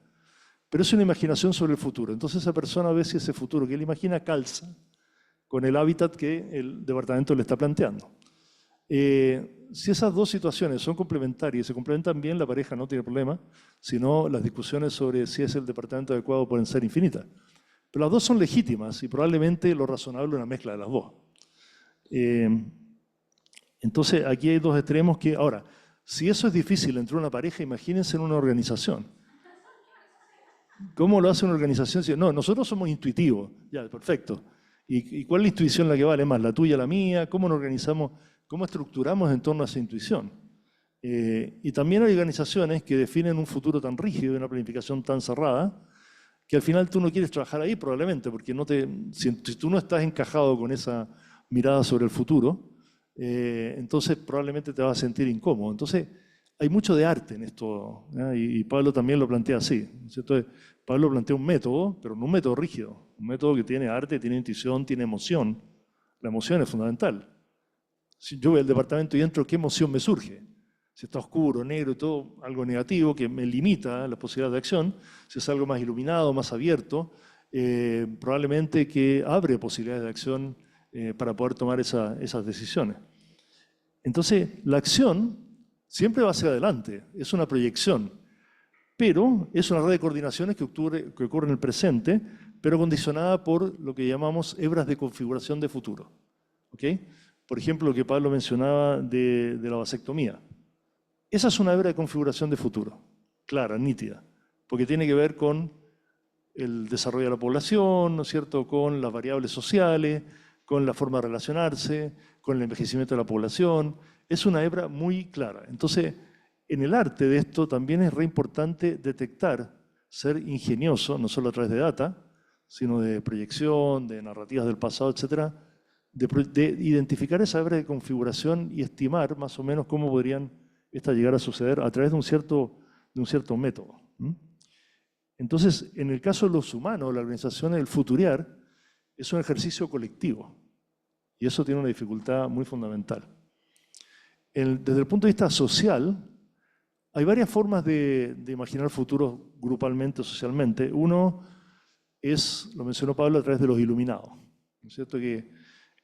pero es una imaginación sobre el futuro. Entonces esa persona ve si ese futuro que él imagina calza con el hábitat que el departamento le está planteando. Si esas dos situaciones son complementarias y se complementan bien, la pareja no tiene problema, sino las discusiones sobre si es el departamento adecuado pueden ser infinitas. Pero las dos son legítimas y probablemente lo razonable es una mezcla de las dos. Entonces aquí hay dos extremos que, ahora, si eso es difícil entre una pareja, imagínense en una organización. ¿Cómo lo hace una organización? No, nosotros somos intuitivos, ya, perfecto. ¿Y cuál es la intuición la que vale más, la tuya, la mía? ¿Cómo nos organizamos? ¿Cómo estructuramos en torno a esa intuición? Y también hay organizaciones que definen un futuro tan rígido y una planificación tan cerrada que al final tú no quieres trabajar ahí probablemente, porque si tú no estás encajado con esa mirada sobre el futuro, entonces probablemente te vas a sentir incómodo. Entonces hay mucho de arte en esto, y Pablo también lo plantea así. Entonces, Pablo plantea un método, pero no un método rígido, un método que tiene arte, tiene intuición, tiene emoción. La emoción es fundamental. Si yo voy al departamento y entro, ¿qué emoción me surge? Si está oscuro, negro y todo, algo negativo que me limita la posibilidad de acción. Si es algo más iluminado, más abierto, probablemente que abre posibilidades de acción para poder tomar esas decisiones. Entonces, la acción siempre va hacia adelante, es una proyección, pero es una red de coordinaciones que ocurre en el presente, pero condicionada por lo que llamamos hebras de configuración de futuro. ¿Ok? Por ejemplo, lo que Pablo mencionaba de la vasectomía. Esa es una hebra de configuración de futuro, clara, nítida, porque tiene que ver con el desarrollo de la población, ¿no es cierto?, con las variables sociales, con la forma de relacionarse, con el envejecimiento de la población. Es una hebra muy clara. Entonces, en el arte de esto también es re importante detectar, ser ingenioso, no solo a través de data, sino de proyección, de narrativas del pasado, etcétera, de identificar esa hebra de configuración y estimar más o menos cómo podrían estas llegar a suceder a través de un cierto método. Entonces, en el caso de los humanos, la organización, el futuriar, es un ejercicio colectivo. Y eso tiene una dificultad muy fundamental. Desde el punto de vista social, hay varias formas de imaginar futuros grupalmente o socialmente. Uno es, lo mencionó Pablo, a través de los iluminados. ¿No es cierto? Que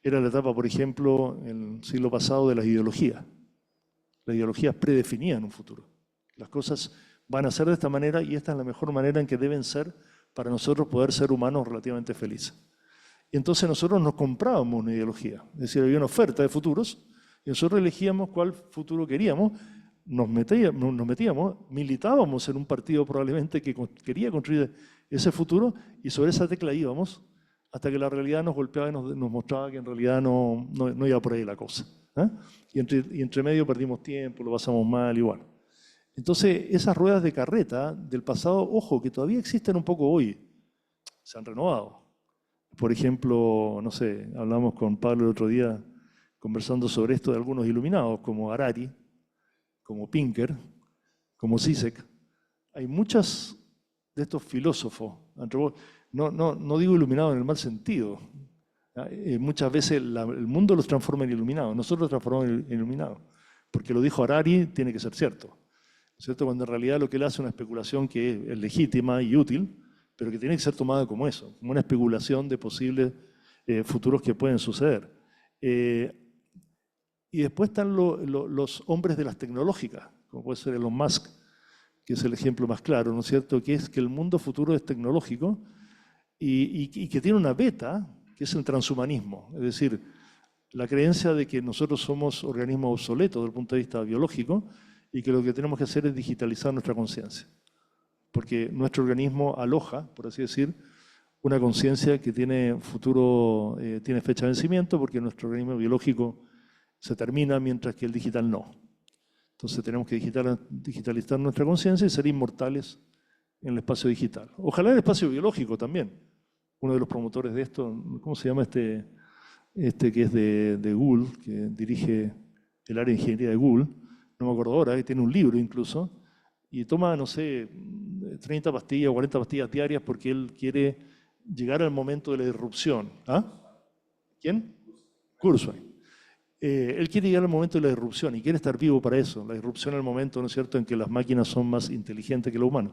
era la etapa, por ejemplo, en el siglo pasado de las ideologías. Las ideologías predefinían un futuro. Las cosas van a ser de esta manera y esta es la mejor manera en que deben ser para nosotros poder ser humanos relativamente felices. Y entonces nosotros nos comprábamos una ideología. Es decir, había una oferta de futuros y nosotros elegíamos cuál futuro queríamos, nos metíamos, militábamos en un partido probablemente que quería construir ese futuro y sobre esa tecla íbamos hasta que la realidad nos golpeaba y nos mostraba que en realidad no iba por ahí la cosa. Y entre medio perdimos tiempo, lo pasamos mal y bueno. Entonces, esas ruedas de carreta del pasado, ojo, que todavía existen un poco hoy, se han renovado. Por ejemplo, no sé, hablamos con Pablo el otro día conversando sobre esto de algunos iluminados, como Harari, como Pinker, como Zizek. Hay muchos de estos filósofos, no digo iluminados en el mal sentido, muchas veces el mundo los transforma en iluminados, nosotros los transformamos en iluminados, porque lo dijo Harari, tiene que ser cierto. ¿Cierto? Cuando en realidad lo que él hace es una especulación que es legítima y útil, pero que tiene que ser tomada como eso, como una especulación de posibles futuros que pueden suceder. Y después están los hombres de las tecnológicas, como puede ser Elon Musk, que es el ejemplo más claro, ¿no es cierto?, que es que el mundo futuro es tecnológico y que tiene una beta, que es el transhumanismo, es decir, la creencia de que nosotros somos organismos obsoletos desde el punto de vista biológico, y que lo que tenemos que hacer es digitalizar nuestra conciencia. Porque nuestro organismo aloja, por así decir, una conciencia que tiene futuro, tiene fecha de vencimiento, porque nuestro organismo biológico se termina, mientras que el digital no. Entonces tenemos que digitalizar nuestra conciencia y ser inmortales en el espacio digital. Ojalá en el espacio biológico también. Uno de los promotores de esto, ¿cómo se llama este que es de Google, que dirige el área de ingeniería de Google? No me acuerdo ahora, que tiene un libro incluso, y toma, no sé, 30 pastillas o 40 pastillas diarias porque él quiere llegar al momento de la disrupción. ¿Ah? ¿Quién? Kurzweil. Él quiere llegar al momento de la disrupción y quiere estar vivo para eso. La disrupción es el momento, ¿no es cierto?, en que las máquinas son más inteligentes que los humanos.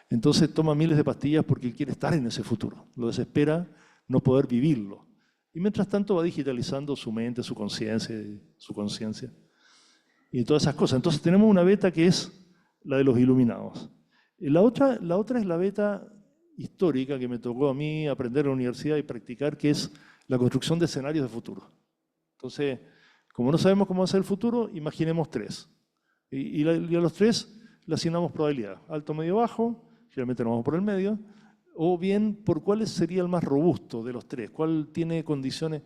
Entonces toma miles de pastillas porque él quiere estar en ese futuro. Lo desespera no poder vivirlo. Y mientras tanto va digitalizando su mente, su conciencia, y todas esas cosas. Entonces tenemos una beta que es la de los iluminados. La otra es la beta histórica que me tocó a mí aprender en la universidad y practicar, que es la construcción de escenarios de futuro. Entonces, como no sabemos cómo va a ser el futuro, imaginemos tres. Y a los tres le asignamos probabilidad. Alto, medio, bajo, generalmente nos vamos por el medio, o bien por cuál sería el más robusto de los tres, cuál tiene condiciones.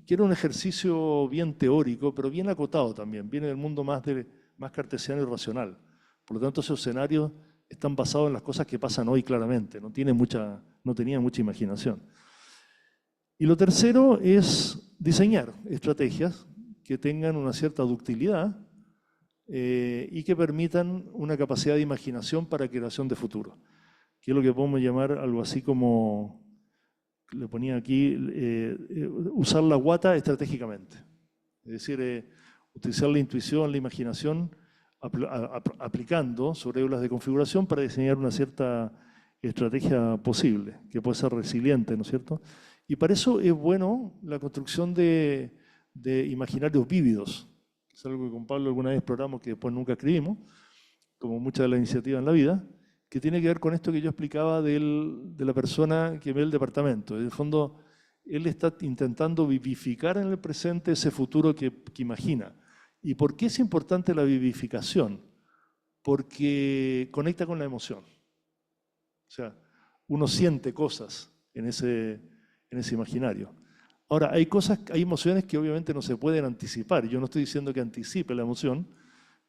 Quiero un ejercicio bien teórico, pero bien acotado también. Viene del mundo más cartesiano y racional. Por lo tanto, esos escenarios están basados en las cosas que pasan hoy claramente. No tenían mucha imaginación. Y lo tercero es diseñar estrategias que tengan una cierta ductilidad y que permitan una capacidad de imaginación para creación de futuro. Que es lo que podemos llamar algo así como... le ponía aquí, usar la guata estratégicamente. Es decir, utilizar la intuición, la imaginación, aplicando sobre aulas de configuración para diseñar una cierta estrategia posible, que puede ser resiliente, ¿no es cierto? Y para eso es bueno la construcción de imaginarios vívidos, Es algo que con Pablo alguna vez exploramos que después nunca escribimos, como muchas de las iniciativas en la vida, que tiene que ver con esto que yo explicaba de la persona que ve el departamento. En el fondo, él está intentando vivificar en el presente ese futuro que imagina. ¿Y por qué es importante la vivificación? Porque conecta con la emoción. O sea, uno siente cosas en ese imaginario. Ahora, hay emociones que obviamente no se pueden anticipar. Yo no estoy diciendo que anticipe la emoción,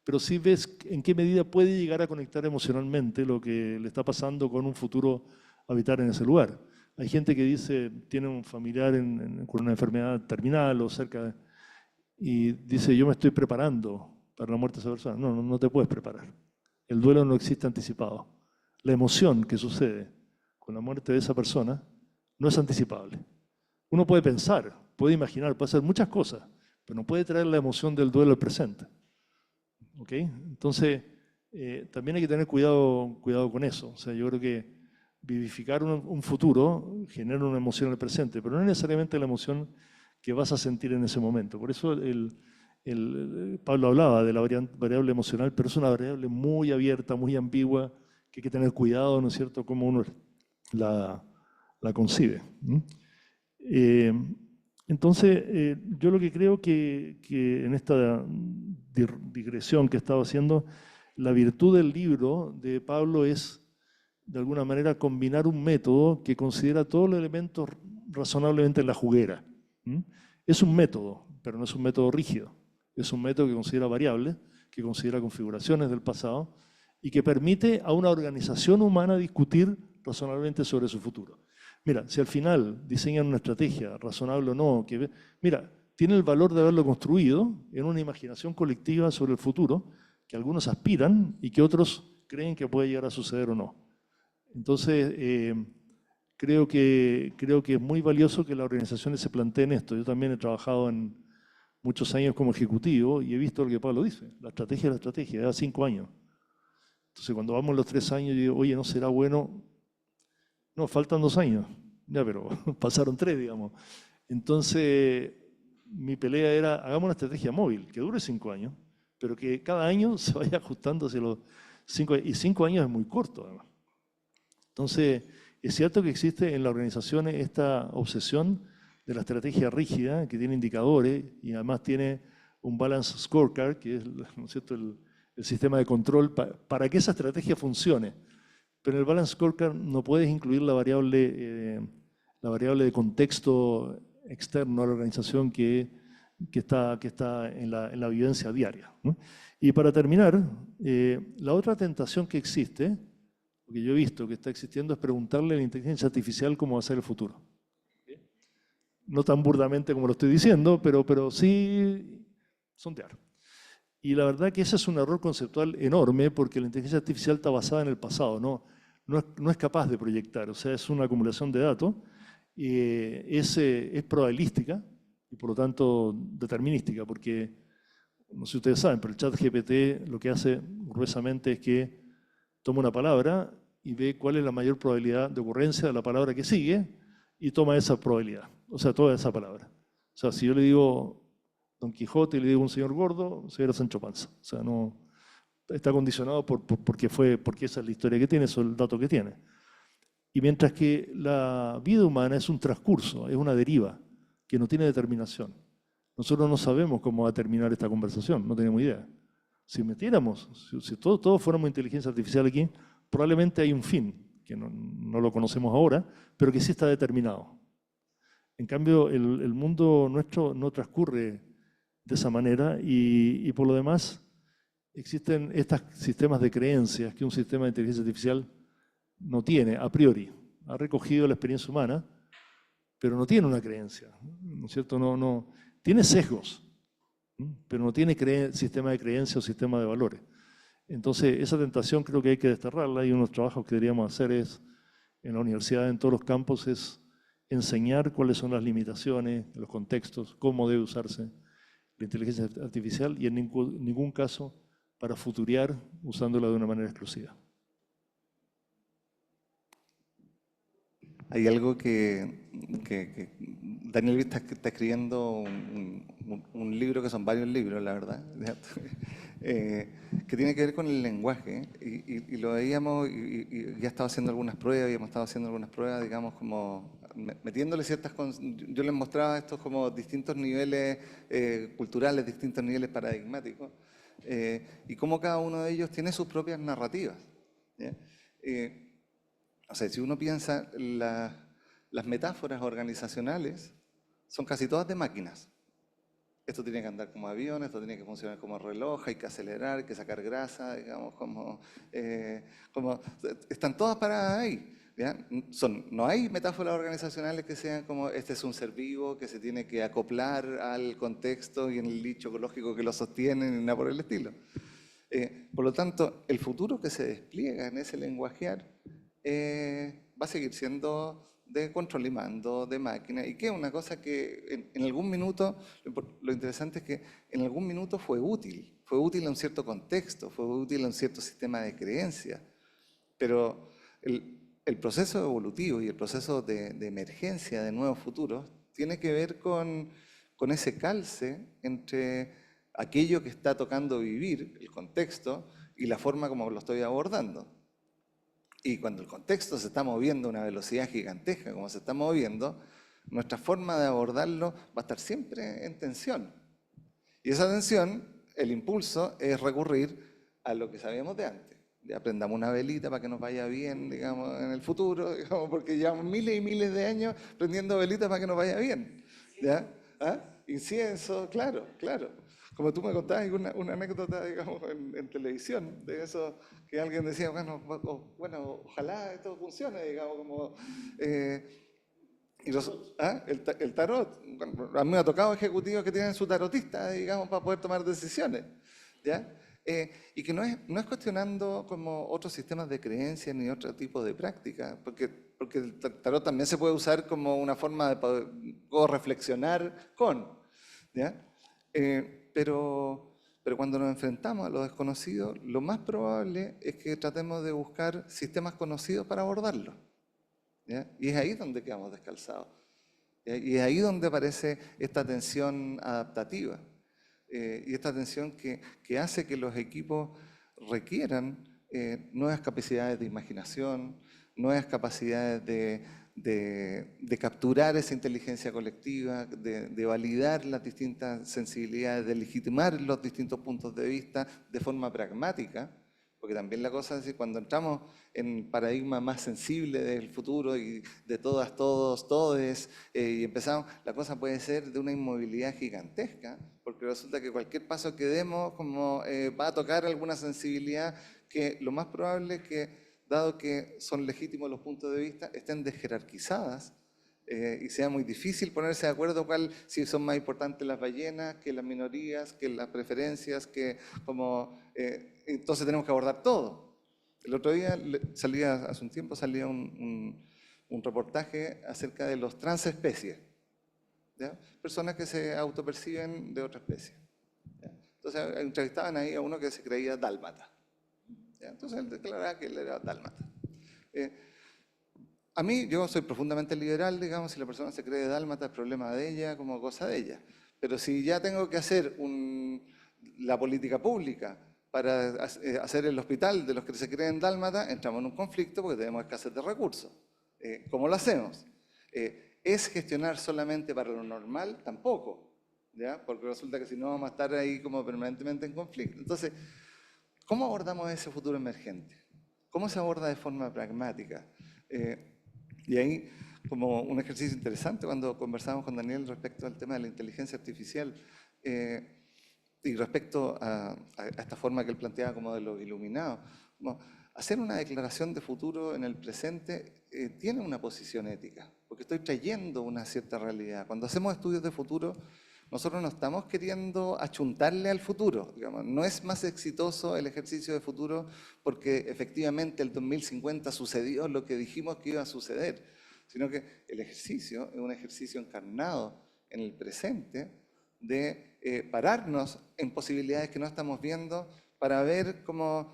pero sí ves en qué medida puede llegar a conectar emocionalmente lo que le está pasando con un futuro habitar en ese lugar. Hay gente que dice, tiene un familiar con una enfermedad terminal o cerca, y dice, yo me estoy preparando para la muerte de esa persona. No, no te puedes preparar. El duelo no existe anticipado. La emoción que sucede con la muerte de esa persona no es anticipable. Uno puede pensar, puede imaginar, puede hacer muchas cosas, pero no puede traer la emoción del duelo al presente. ¿Ok? Entonces, también hay que tener cuidado con eso. O sea, yo creo que vivificar un futuro genera una emoción en el presente, pero no es necesariamente la emoción que vas a sentir en ese momento. Por eso Pablo hablaba de la variable emocional, pero es una variable muy abierta, muy ambigua, que hay que tener cuidado, ¿no es cierto?, cómo uno la concibe. Entonces, yo lo que creo que en esta digresión que he estado haciendo, la virtud del libro de Pablo es, de alguna manera, combinar un método que considera todos los elementos razonablemente en la juguera. Es un método, pero no es un método rígido. Es un método que considera variables, que considera configuraciones del pasado y que permite a una organización humana discutir razonablemente sobre su futuro. Mira, si al final diseñan una estrategia, razonable o no, mira, tiene el valor de haberlo construido en una imaginación colectiva sobre el futuro, que algunos aspiran y que otros creen que puede llegar a suceder o no. Entonces, creo que es muy valioso que las organizaciones se planteen esto. Yo también he trabajado en muchos años como ejecutivo y he visto lo que Pablo dice, la estrategia es la estrategia, lleva 5 años. Entonces, cuando vamos los 3 años, yo digo, oye, ¿no será bueno? No, faltan 2 años, ya, pero pasaron 3, digamos. Entonces, mi pelea era, hagamos una estrategia móvil, que dure 5 años, pero que cada año se vaya ajustando hacia los 5 años. Y 5 años es muy corto, además. Entonces, es cierto que existe en las organizaciones esta obsesión de la estrategia rígida, que tiene indicadores y además tiene un balance scorecard, que es, ¿no es cierto?, el sistema de control para que esa estrategia funcione. Pero en el balance scorecard no puedes incluir la variable de contexto externo a la organización que está en la vivencia diaria, ¿no? Y para terminar, la otra tentación que existe, que yo he visto que está existiendo, es preguntarle a la inteligencia artificial cómo va a ser el futuro. No tan burdamente como lo estoy diciendo, pero sí sondear. Y la verdad que ese es un error conceptual enorme porque la inteligencia artificial está basada en el pasado, no es capaz de proyectar, o sea, es una acumulación de datos, es probabilística y por lo tanto determinística, porque, no sé si ustedes saben, pero el chat GPT lo que hace gruesamente es que toma una palabra y ve cuál es la mayor probabilidad de ocurrencia de la palabra que sigue y toma esa probabilidad, o sea, toda esa palabra. O sea, si yo le digo Don Quijote y le digo un señor gordo, se era Sancho Panza. O sea, no está condicionado porque esa es la historia que tiene, eso es el dato que tiene. Y mientras que la vida humana es un transcurso, es una deriva que no tiene determinación. Nosotros no sabemos cómo va a terminar esta conversación, no tenemos idea. Si metiéramos, si todos fuéramos inteligencia artificial aquí, probablemente hay un fin, que no lo conocemos ahora, pero que sí está determinado. En cambio, el mundo nuestro no transcurre de esa manera y por lo demás existen estos sistemas de creencias que un sistema de inteligencia artificial no tiene a priori. Ha recogido la experiencia humana, pero no tiene una creencia, ¿no es cierto? No, tiene sesgos, pero no tiene sistema de creencias o sistema de valores. Entonces, esa tentación creo que hay que desterrarla y uno de los trabajos que deberíamos hacer es, en la universidad, en todos los campos, es enseñar cuáles son las limitaciones, los contextos, cómo debe usarse la inteligencia artificial y en ningún caso para futuriar usándola de una manera exclusiva. Hay algo que Daniel está escribiendo un libro que son varios libros, la verdad, que tiene que ver con el lenguaje. Y lo veíamos y ya estaba haciendo algunas pruebas, y hemos estado haciendo algunas pruebas, digamos, como metiéndole ciertas... Yo les mostraba estos como distintos niveles culturales, distintos niveles paradigmáticos, y cómo cada uno de ellos tiene sus propias narrativas. ¿Ya? O sea, si uno piensa, las metáforas organizacionales son casi todas de máquinas. Esto tiene que andar como avión, esto tiene que funcionar como reloj, hay que acelerar, hay que sacar grasa, digamos, están todas paradas ahí. ¿Ya? No hay metáforas organizacionales que sean como este es un ser vivo que se tiene que acoplar al contexto y en el nicho lógico que lo sostiene, ni nada por el estilo. Por lo tanto, el futuro que se despliega en ese lenguajear va a seguir siendo de control y mando, de máquina, y que es una cosa que en algún minuto, lo interesante es que en algún minuto fue útil a un cierto contexto, fue útil a un cierto sistema de creencias, pero el proceso evolutivo y el proceso de emergencia de nuevos futuros tiene que ver con ese calce entre aquello que está tocando vivir, el contexto, y la forma como lo estoy abordando. Y cuando el contexto se está moviendo a una velocidad gigantesca, como se está moviendo, nuestra forma de abordarlo va a estar siempre en tensión. Y esa tensión, el impulso, es recurrir a lo que sabíamos de antes. Ya prendamos una velita para que nos vaya bien, digamos, en el futuro, digamos, porque llevamos miles y miles de años prendiendo velitas para que nos vaya bien. ¿Ya? ¿Ah? Incienso, claro, claro. Como tú me contabas una anécdota, digamos, en televisión, de eso que alguien decía, bueno, ojalá esto funcione, digamos, como... el tarot. A mí me ha tocado ejecutivos que tienen su tarotista, digamos, para poder tomar decisiones. ¿Ya? Y que no es cuestionando como otros sistemas de creencias ni otro tipo de práctica, porque el tarot también se puede usar como una forma de poder reflexionar con. ¿Ya? Pero cuando nos enfrentamos a lo desconocido, lo más probable es que tratemos de buscar sistemas conocidos para abordarlo. ¿Ya? Y es ahí donde quedamos descalzados. ¿Ya? Y es ahí donde aparece esta tensión adaptativa. Y esta tensión que hace que los equipos requieran nuevas capacidades de imaginación, nuevas capacidades de capturar esa inteligencia colectiva, de validar las distintas sensibilidades, de legitimar los distintos puntos de vista de forma pragmática. Porque también la cosa es que cuando entramos en el paradigma más sensible del futuro y de todas, todos, todes, y empezamos, la cosa puede ser de una inmovilidad gigantesca, porque resulta que cualquier paso que demos como, va a tocar alguna sensibilidad que lo más probable es que, dado que son legítimos los puntos de vista, estén desjerarquizadas, y sea muy difícil ponerse de acuerdo si son más importantes las ballenas, que las minorías, que las preferencias, entonces tenemos que abordar todo. El otro día, hace un tiempo, salía un reportaje acerca de los transespecies, ¿ya? Personas que se autoperciben de otra especie. ¿Ya? Entonces entrevistaban ahí a uno que se creía dálmata. ¿Ya? Entonces él declaraba que él era dálmata. A mí, yo soy profundamente liberal, digamos, si la persona se cree dálmata es problema de ella, como cosa de ella. Pero si ya tengo que hacer la política pública para hacer el hospital de los que se creen dálmata, entramos en un conflicto porque tenemos escasez de recursos. ¿Cómo lo hacemos? ¿Es gestionar solamente para lo normal? Tampoco, ¿ya? Porque resulta que si no vamos a estar ahí como permanentemente en conflicto. Entonces, ¿cómo abordamos ese futuro emergente? ¿Cómo se aborda de forma pragmática? Y ahí, como un ejercicio interesante, cuando conversamos con Daniel respecto al tema de la inteligencia artificial y respecto a esta forma que él planteaba como de los iluminados, hacer una declaración de futuro en el presente tiene una posición ética, porque estoy trayendo una cierta realidad. Cuando hacemos estudios de futuro, nosotros no estamos queriendo achuntarle al futuro, digamos. No es más exitoso el ejercicio de futuro porque efectivamente el 2050 sucedió lo que dijimos que iba a suceder, sino que el ejercicio es un ejercicio encarnado en el presente de pararnos en posibilidades que no estamos viendo para ver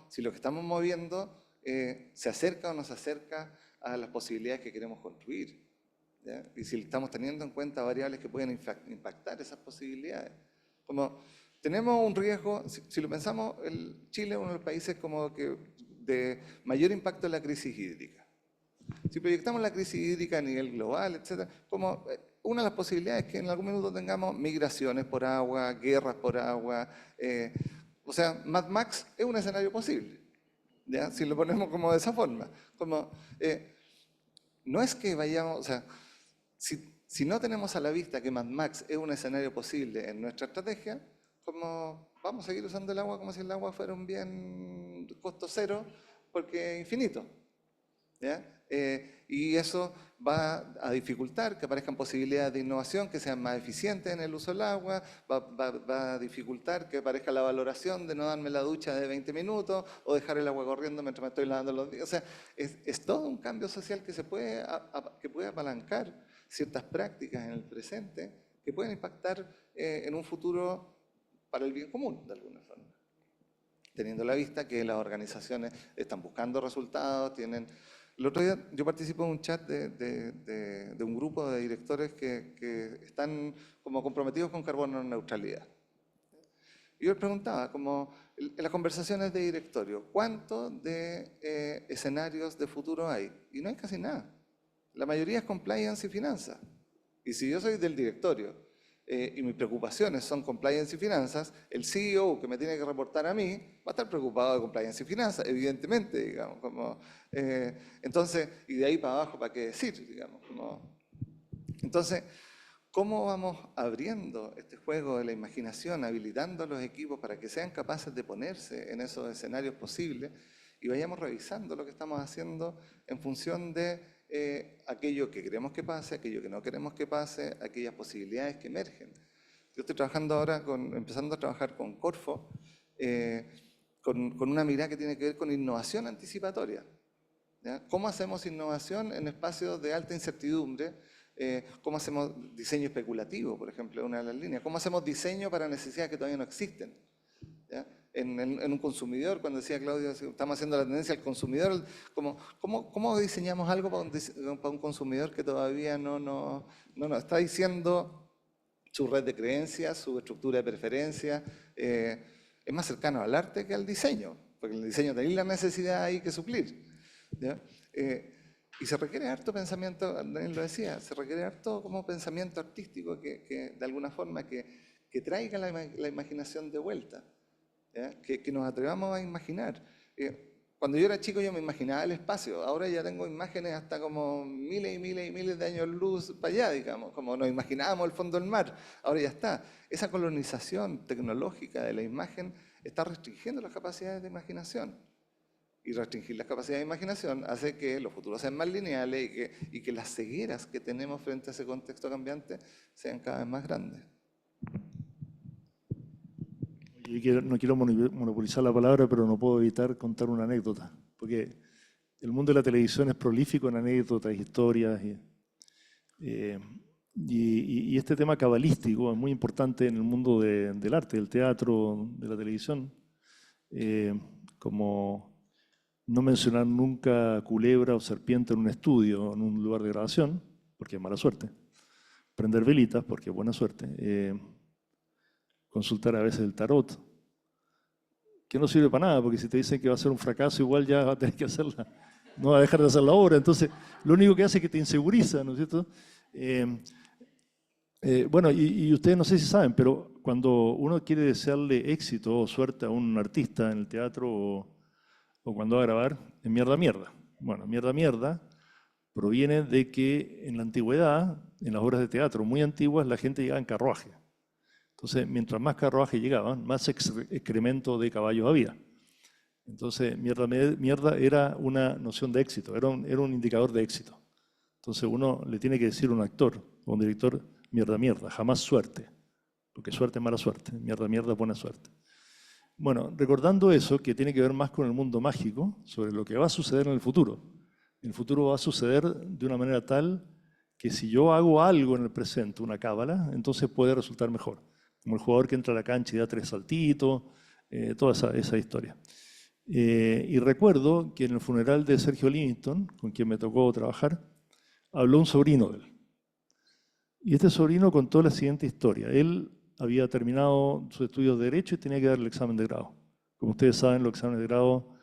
si lo que estamos moviendo se acerca o no se acerca a las posibilidades que queremos construir. ¿ya? Y si estamos teniendo en cuenta variables que pueden impactar esas posibilidades. Como tenemos un riesgo, si lo pensamos, Chile es uno de los países como que de mayor impacto en la crisis hídrica. Si proyectamos la crisis hídrica a nivel global, etcétera, como una de las posibilidades es que en algún minuto tengamos migraciones por agua, guerras por agua. O sea, Mad Max es un escenario posible, ¿ya? Si lo ponemos como de esa forma. Como, no es que vayamos, o sea, si no tenemos a la vista que Mad Max es un escenario posible en nuestra estrategia, como vamos a seguir usando el agua como si el agua fuera un bien costo cero, porque es infinito, ¿ya? Y eso va a dificultar que aparezcan posibilidades de innovación que sean más eficientes en el uso del agua, va a dificultar que aparezca la valoración de no darme la ducha de 20 minutos o dejar el agua corriendo mientras me estoy lavando los dientes. O sea, es todo un cambio social que puede apalancar ciertas prácticas en el presente que pueden impactar en un futuro para el bien común, de alguna forma. Teniendo a la vista que las organizaciones están buscando resultados, tienen... El otro día yo participo en un chat de un grupo de directores que están como comprometidos con carbono neutralidad. Y yo les preguntaba, como en las conversaciones de directorio, ¿cuántos de escenarios de futuro hay? Y no hay casi nada. La mayoría es compliance y finanzas. Y si yo soy del directorio y mis preocupaciones son compliance y finanzas, el CEO que me tiene que reportar a mí va a estar preocupado de compliance y finanzas, evidentemente, digamos. Entonces, y de ahí para abajo, ¿para qué decir? Digamos, entonces, ¿cómo vamos abriendo este juego de la imaginación, habilitando a los equipos para que sean capaces de ponerse en esos escenarios posibles y vayamos revisando lo que estamos haciendo en función de aquello que queremos que pase, aquello que no queremos que pase, aquellas posibilidades que emergen? Yo estoy trabajando ahora, empezando a trabajar con Corfo, con una mirada que tiene que ver con innovación anticipatoria, ¿ya? ¿Cómo hacemos innovación en espacios de alta incertidumbre? ¿Cómo hacemos diseño especulativo, por ejemplo, una de las líneas? ¿Cómo hacemos diseño para necesidades que todavía no existen? ¿Ya? En un consumidor, cuando decía Claudio, estamos haciendo la tendencia al consumidor, ¿cómo diseñamos algo para un consumidor que todavía no está diciendo su red de creencias, su estructura de preferencias? Es más cercano al arte que al diseño, porque en el diseño tenéis la necesidad ahí que suplir, ¿ya? Y se requiere harto pensamiento, Daniel lo decía, se requiere harto como pensamiento artístico que de alguna forma que traiga la imaginación de vuelta, ¿ya? Que nos atrevamos a imaginar. Cuando yo era chico yo me imaginaba el espacio, ahora ya tengo imágenes hasta como miles y miles y miles de años luz para allá, digamos, como nos imaginábamos el fondo del mar, ahora ya está. Esa colonización tecnológica de la imagen está restringiendo las capacidades de imaginación. Y restringir las capacidades de imaginación hace que los futuros sean más lineales y que las cegueras que tenemos frente a ese contexto cambiante sean cada vez más grandes. No quiero monopolizar la palabra, pero no puedo evitar contar una anécdota, porque el mundo de la televisión es prolífico en anécdotas, historias, y este tema cabalístico es muy importante en el mundo del arte, del teatro, de la televisión, como no mencionar nunca culebra o serpiente en un estudio, en un lugar de grabación, porque es mala suerte, prender velitas, porque es buena suerte, consultar a veces el tarot, que no sirve para nada, porque si te dicen que va a ser un fracaso, igual ya vas a tener que hacerla, no va a dejar de hacer la obra, entonces lo único que hace es que te inseguriza, ¿no es cierto? Bueno, y ustedes no sé si saben, pero cuando uno quiere desearle éxito o suerte a un artista en el teatro o cuando va a grabar, es mierda, mierda. Bueno, mierda, mierda proviene de que en la antigüedad, en las obras de teatro muy antiguas, la gente llegaba en carruaje. Entonces, mientras más carruaje llegaban, más excremento de caballos había. Entonces, mierda era una noción de éxito, era un indicador de éxito. Entonces, uno le tiene que decir a un actor o a un director, mierda, mierda, jamás suerte. Porque suerte es mala suerte, mierda, mierda, buena suerte. Bueno, recordando eso, que tiene que ver más con el mundo mágico, sobre lo que va a suceder en el futuro. El futuro va a suceder de una manera tal que si yo hago algo en el presente, una cábala, entonces puede resultar mejor. Como el jugador que entra a la cancha y da 3 saltitos, toda esa historia. Y recuerdo que en el funeral de Sergio Livingstone, con quien me tocó trabajar, habló un sobrino de él. Y este sobrino contó la siguiente historia. Él había terminado sus estudios de Derecho y tenía que dar el examen de grado. Como ustedes saben, los exámenes de grado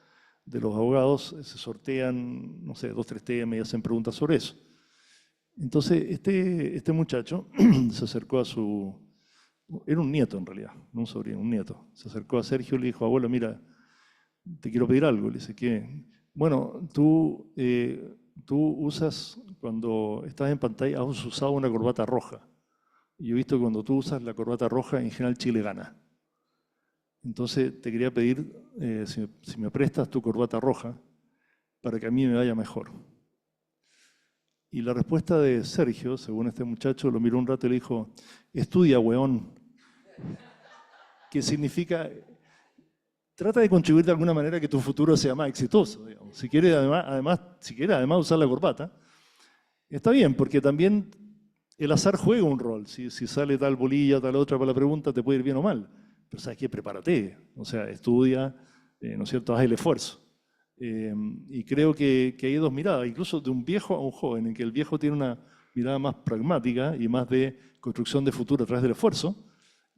de los abogados se sortean, no sé, 2, 3 temas y hacen preguntas sobre eso. Entonces, este muchacho se acercó a su... Era un nieto en realidad, no un sobrino, un nieto. Se acercó a Sergio y le dijo, abuelo, mira, te quiero pedir algo. Le dice, ¿qué? Bueno, tú usas, cuando estás en pantalla, has usado una corbata roja. Y yo he visto que cuando tú usas la corbata roja, en general Chile gana. Entonces te quería pedir si me prestas tu corbata roja para que a mí me vaya mejor. Y la respuesta de Sergio, según este muchacho, lo miró un rato y le dijo, estudia, weón. Que significa, trata de contribuir de alguna manera a que tu futuro sea más exitoso. Digamos. Si quieres además usar la corbata, está bien, porque también el azar juega un rol. Si sale tal bolilla, tal otra para la pregunta, te puede ir bien o mal. Pero ¿sabes qué? Prepárate. O sea, estudia, ¿no es cierto? Haz el esfuerzo. Y creo que hay dos miradas, incluso de un viejo a un joven, en que el viejo tiene una mirada más pragmática y más de construcción de futuro a través del esfuerzo,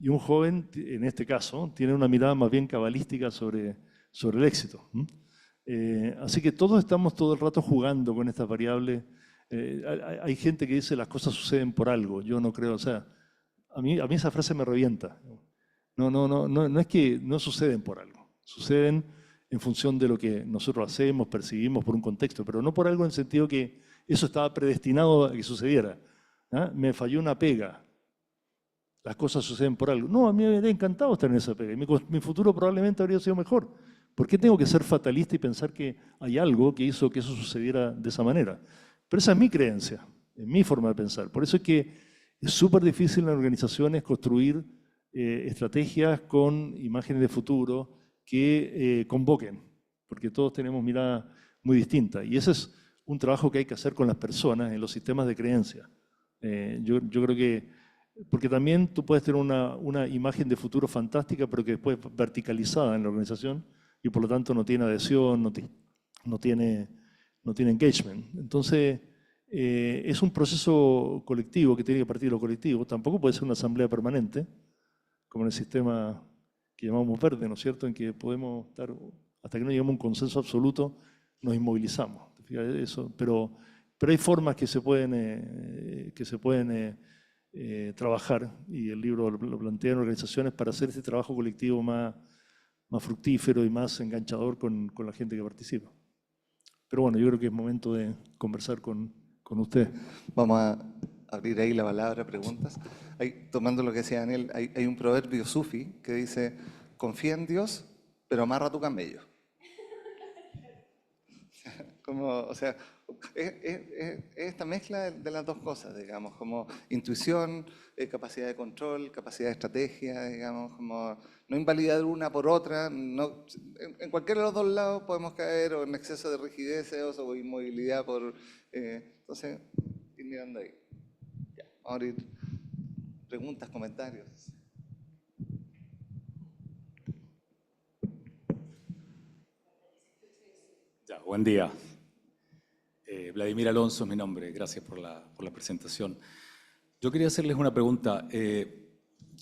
y un joven, en este caso, tiene una mirada más bien cabalística sobre el éxito. Así que todos estamos todo el rato jugando con estas variables. Hay gente que dice las cosas suceden por algo. Yo no creo, o sea, a mí esa frase me revienta. No es que no suceden por algo. Suceden en función de lo que nosotros hacemos, percibimos por un contexto, pero no por algo en el sentido que eso estaba predestinado a que sucediera. ¿Ah? Me falló una pega. Las cosas suceden por algo. No, a mí me habría encantado estar en esa pega. Mi futuro probablemente habría sido mejor. ¿Por qué tengo que ser fatalista y pensar que hay algo que hizo que eso sucediera de esa manera? Pero esa es mi creencia, es mi forma de pensar. Por eso es que es súper difícil en organizaciones construir estrategias con imágenes de futuro que convoquen, porque todos tenemos miradas muy distintas. Y ese es un trabajo que hay que hacer con las personas en los sistemas de creencia. Yo creo que, porque también tú puedes tener una imagen de futuro fantástica, pero que después es verticalizada en la organización y por lo tanto no tiene adhesión, no tiene engagement. Entonces, es un proceso colectivo que tiene que partir de lo colectivo. Tampoco puede ser una asamblea permanente, como en el sistema que llamamos verde, ¿no es cierto?, en que podemos estar, hasta que no lleguemos a un consenso absoluto, nos inmovilizamos. Eso, pero hay formas que se pueden, trabajar, y el libro lo plantea en organizaciones para hacer este trabajo colectivo más fructífero y más enganchador con la gente que participa. Pero bueno, yo creo que es momento de conversar con usted. Vamos a abrir ahí la palabra preguntas. Tomando lo que decía Daniel, hay un proverbio sufi que dice, confía en Dios, pero amarra tu camello. O sea, es esta mezcla de las dos cosas, digamos, como intuición, capacidad de control, capacidad de estrategia, digamos, como no invalidar una por otra. En cualquiera de los dos lados podemos caer o en exceso de rigideces o inmovilidad entonces, ir mirando ahí. Ya, vamos a abrir preguntas, comentarios. Ya, buen día. Vladimir Alonso es mi nombre, gracias por la presentación. Yo quería hacerles una pregunta.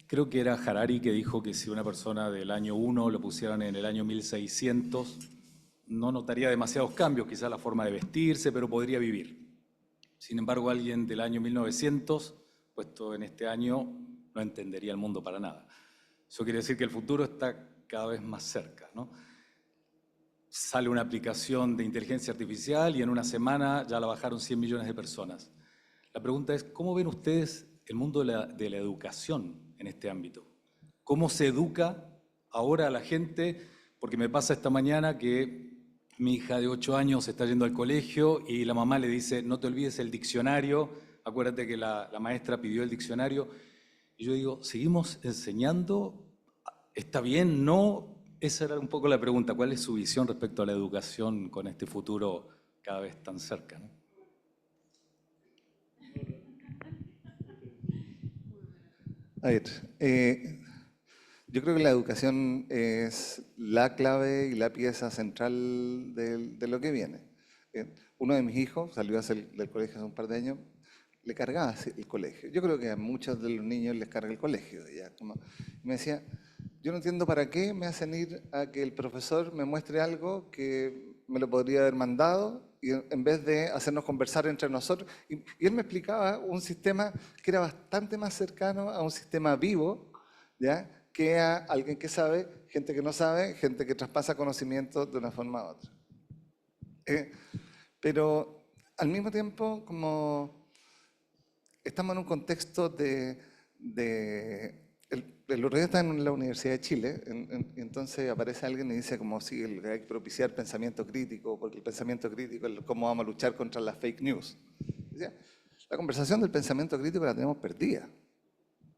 Creo que era Harari que dijo que si una persona del año 1 lo pusieran en el año 1600, no notaría demasiados cambios, quizás la forma de vestirse, pero podría vivir. Sin embargo, alguien del año 1900, puesto en este año, no entendería el mundo para nada. Eso quiere decir que el futuro está cada vez más cerca, ¿no? Sale una aplicación de inteligencia artificial y en una semana ya la bajaron 100 millones de personas. La pregunta es, ¿cómo ven ustedes el mundo de la educación en este ámbito? ¿Cómo se educa ahora a la gente? Porque me pasa esta mañana que mi hija de 8 años está yendo al colegio y la mamá le dice, no te olvides el diccionario, acuérdate que la maestra pidió el diccionario. Y yo digo, ¿seguimos enseñando? ¿Está bien? ¿No? Esa era un poco la pregunta. ¿Cuál es su visión respecto a la educación con este futuro cada vez tan cerca, ¿no? A ver, yo creo que la educación es la clave y la pieza central de lo que viene. Uno de mis hijos salió del colegio hace un par de años. le cargaba el colegio. Yo creo que a muchos de los niños les carga el colegio. Ya, me decía, yo no entiendo para qué me hacen ir a que el profesor me muestre algo que me lo podría haber mandado y en vez de hacernos conversar entre nosotros. Y él me explicaba un sistema que era bastante más cercano a un sistema vivo, ¿ya? Que a alguien que sabe, gente que no sabe, gente que traspasa conocimientos de una forma u otra. Pero al mismo tiempo, como estamos en un contexto el otro día estaba en la Universidad de Chile, entonces aparece alguien y dice como sí, hay que propiciar pensamiento crítico, porque el pensamiento crítico es cómo vamos a luchar contra las fake news. ¿Ya? La conversación del pensamiento crítico la tenemos perdida.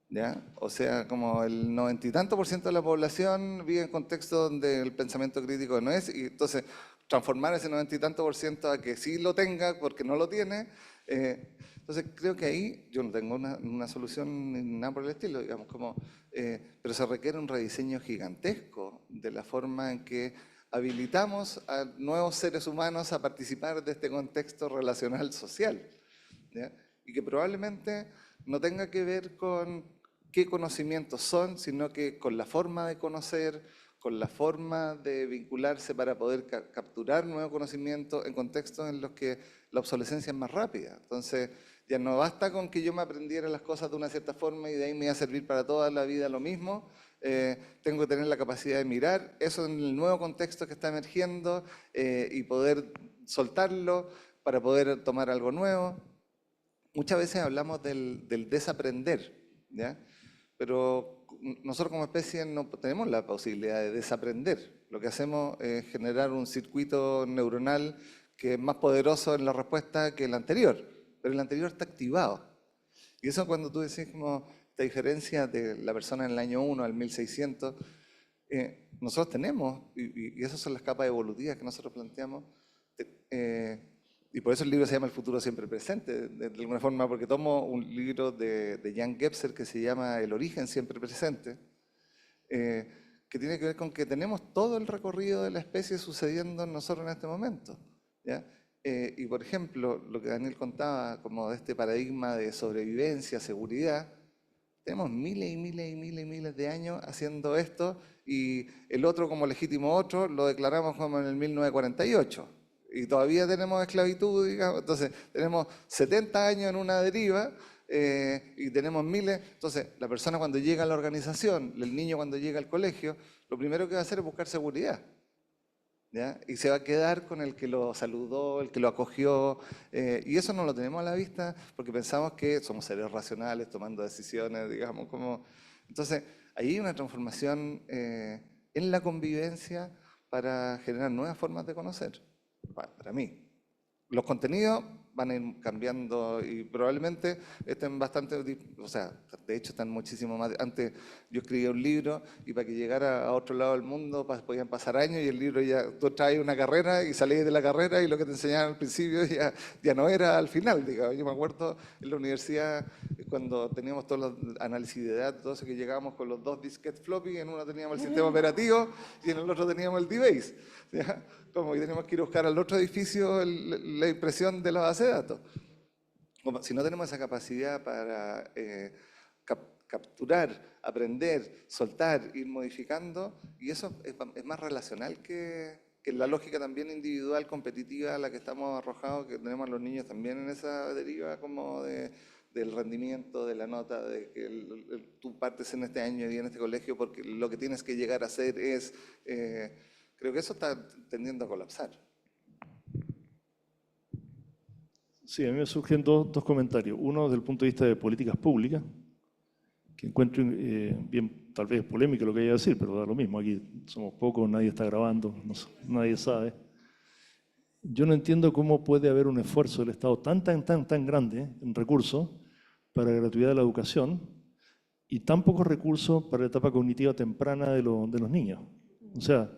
¿Ya? O sea, como el 90 y tanto % de la población vive en contextos donde el pensamiento crítico no es, y entonces transformar ese 90 y tanto % a que sí lo tenga porque no lo tiene. Entonces creo que ahí yo no tengo una solución ni nada por el estilo, digamos, pero se requiere un rediseño gigantesco de la forma en que habilitamos a nuevos seres humanos a participar de este contexto relacional social, ¿ya? Y que probablemente no tenga que ver con qué conocimientos son, sino que con la forma de conocer, con la forma de vincularse para poder capturar nuevo conocimiento en contextos en los que la obsolescencia es más rápida. Entonces, ya no basta con que yo me aprendiera las cosas de una cierta forma y de ahí me iba a servir para toda la vida lo mismo. Tengo que tener la capacidad de mirar eso en el nuevo contexto que está emergiendo y poder soltarlo para poder tomar algo nuevo. Muchas veces hablamos del desaprender, ¿ya? Pero nosotros como especie no tenemos la posibilidad de desaprender. Lo que hacemos es generar un circuito neuronal que es más poderoso en la respuesta que el anterior, pero el anterior está activado. Y eso cuando tú decís como esta diferencia de la persona en el año 1 al 1600, nosotros tenemos, y esas son las capas evolutivas que nosotros planteamos, y por eso el libro se llama El futuro siempre presente, de alguna forma, porque tomo un libro de Jan Gebser que se llama El origen siempre presente, que tiene que ver con que tenemos todo el recorrido de la especie sucediendo en nosotros en este momento, ¿ya? Y por ejemplo, lo que Daniel contaba como de este paradigma de sobrevivencia, seguridad, tenemos miles y miles y miles y miles de años haciendo esto y el otro como legítimo otro lo declaramos como en el 1948. Y todavía tenemos esclavitud, digamos, entonces tenemos 70 años en una deriva y tenemos miles. Entonces, la persona cuando llega a la organización, el niño cuando llega al colegio, lo primero que va a hacer es buscar seguridad, ¿ya? Y se va a quedar con el que lo saludó, el que lo acogió, y eso no lo tenemos a la vista porque pensamos que somos seres racionales tomando decisiones, digamos, como... Entonces, ahí hay una transformación en la convivencia para generar nuevas formas de conocer. Para mí. Los contenidos van a ir cambiando y probablemente estén bastante, o sea, de hecho están muchísimo más. Antes yo escribía un libro y para que llegara a otro lado del mundo podían pasar años y el libro ya, tú traes una carrera y salís de la carrera y lo que te enseñaban al principio ya no era al final, digamos. Yo me acuerdo en la universidad cuando teníamos todos los análisis de datos, todo eso que llegábamos con los 2 disquetes floppy, en uno teníamos el sistema operativo y en el otro teníamos el DBase, ¿ya? Como que tenemos que ir a buscar al otro edificio la impresión de la base de datos. Como si no tenemos esa capacidad para capturar, aprender, soltar, ir modificando, y eso es más relacional que la lógica también individual, competitiva a la que estamos arrojados, que tenemos los niños también en esa deriva como del rendimiento, de la nota, de que tú partes en este año y en este colegio porque lo que tienes que llegar a hacer es... creo que eso está tendiendo a colapsar. Sí, a mí me surgen dos comentarios. Uno desde el punto de vista de políticas públicas, que encuentro bien, tal vez polémico lo que haya a decir, pero da lo mismo. Aquí somos pocos, nadie está grabando, nadie sabe. Yo no entiendo cómo puede haber un esfuerzo del Estado tan grande en recursos para la gratuidad de la educación y tan pocos recursos para la etapa cognitiva temprana de los niños. O sea,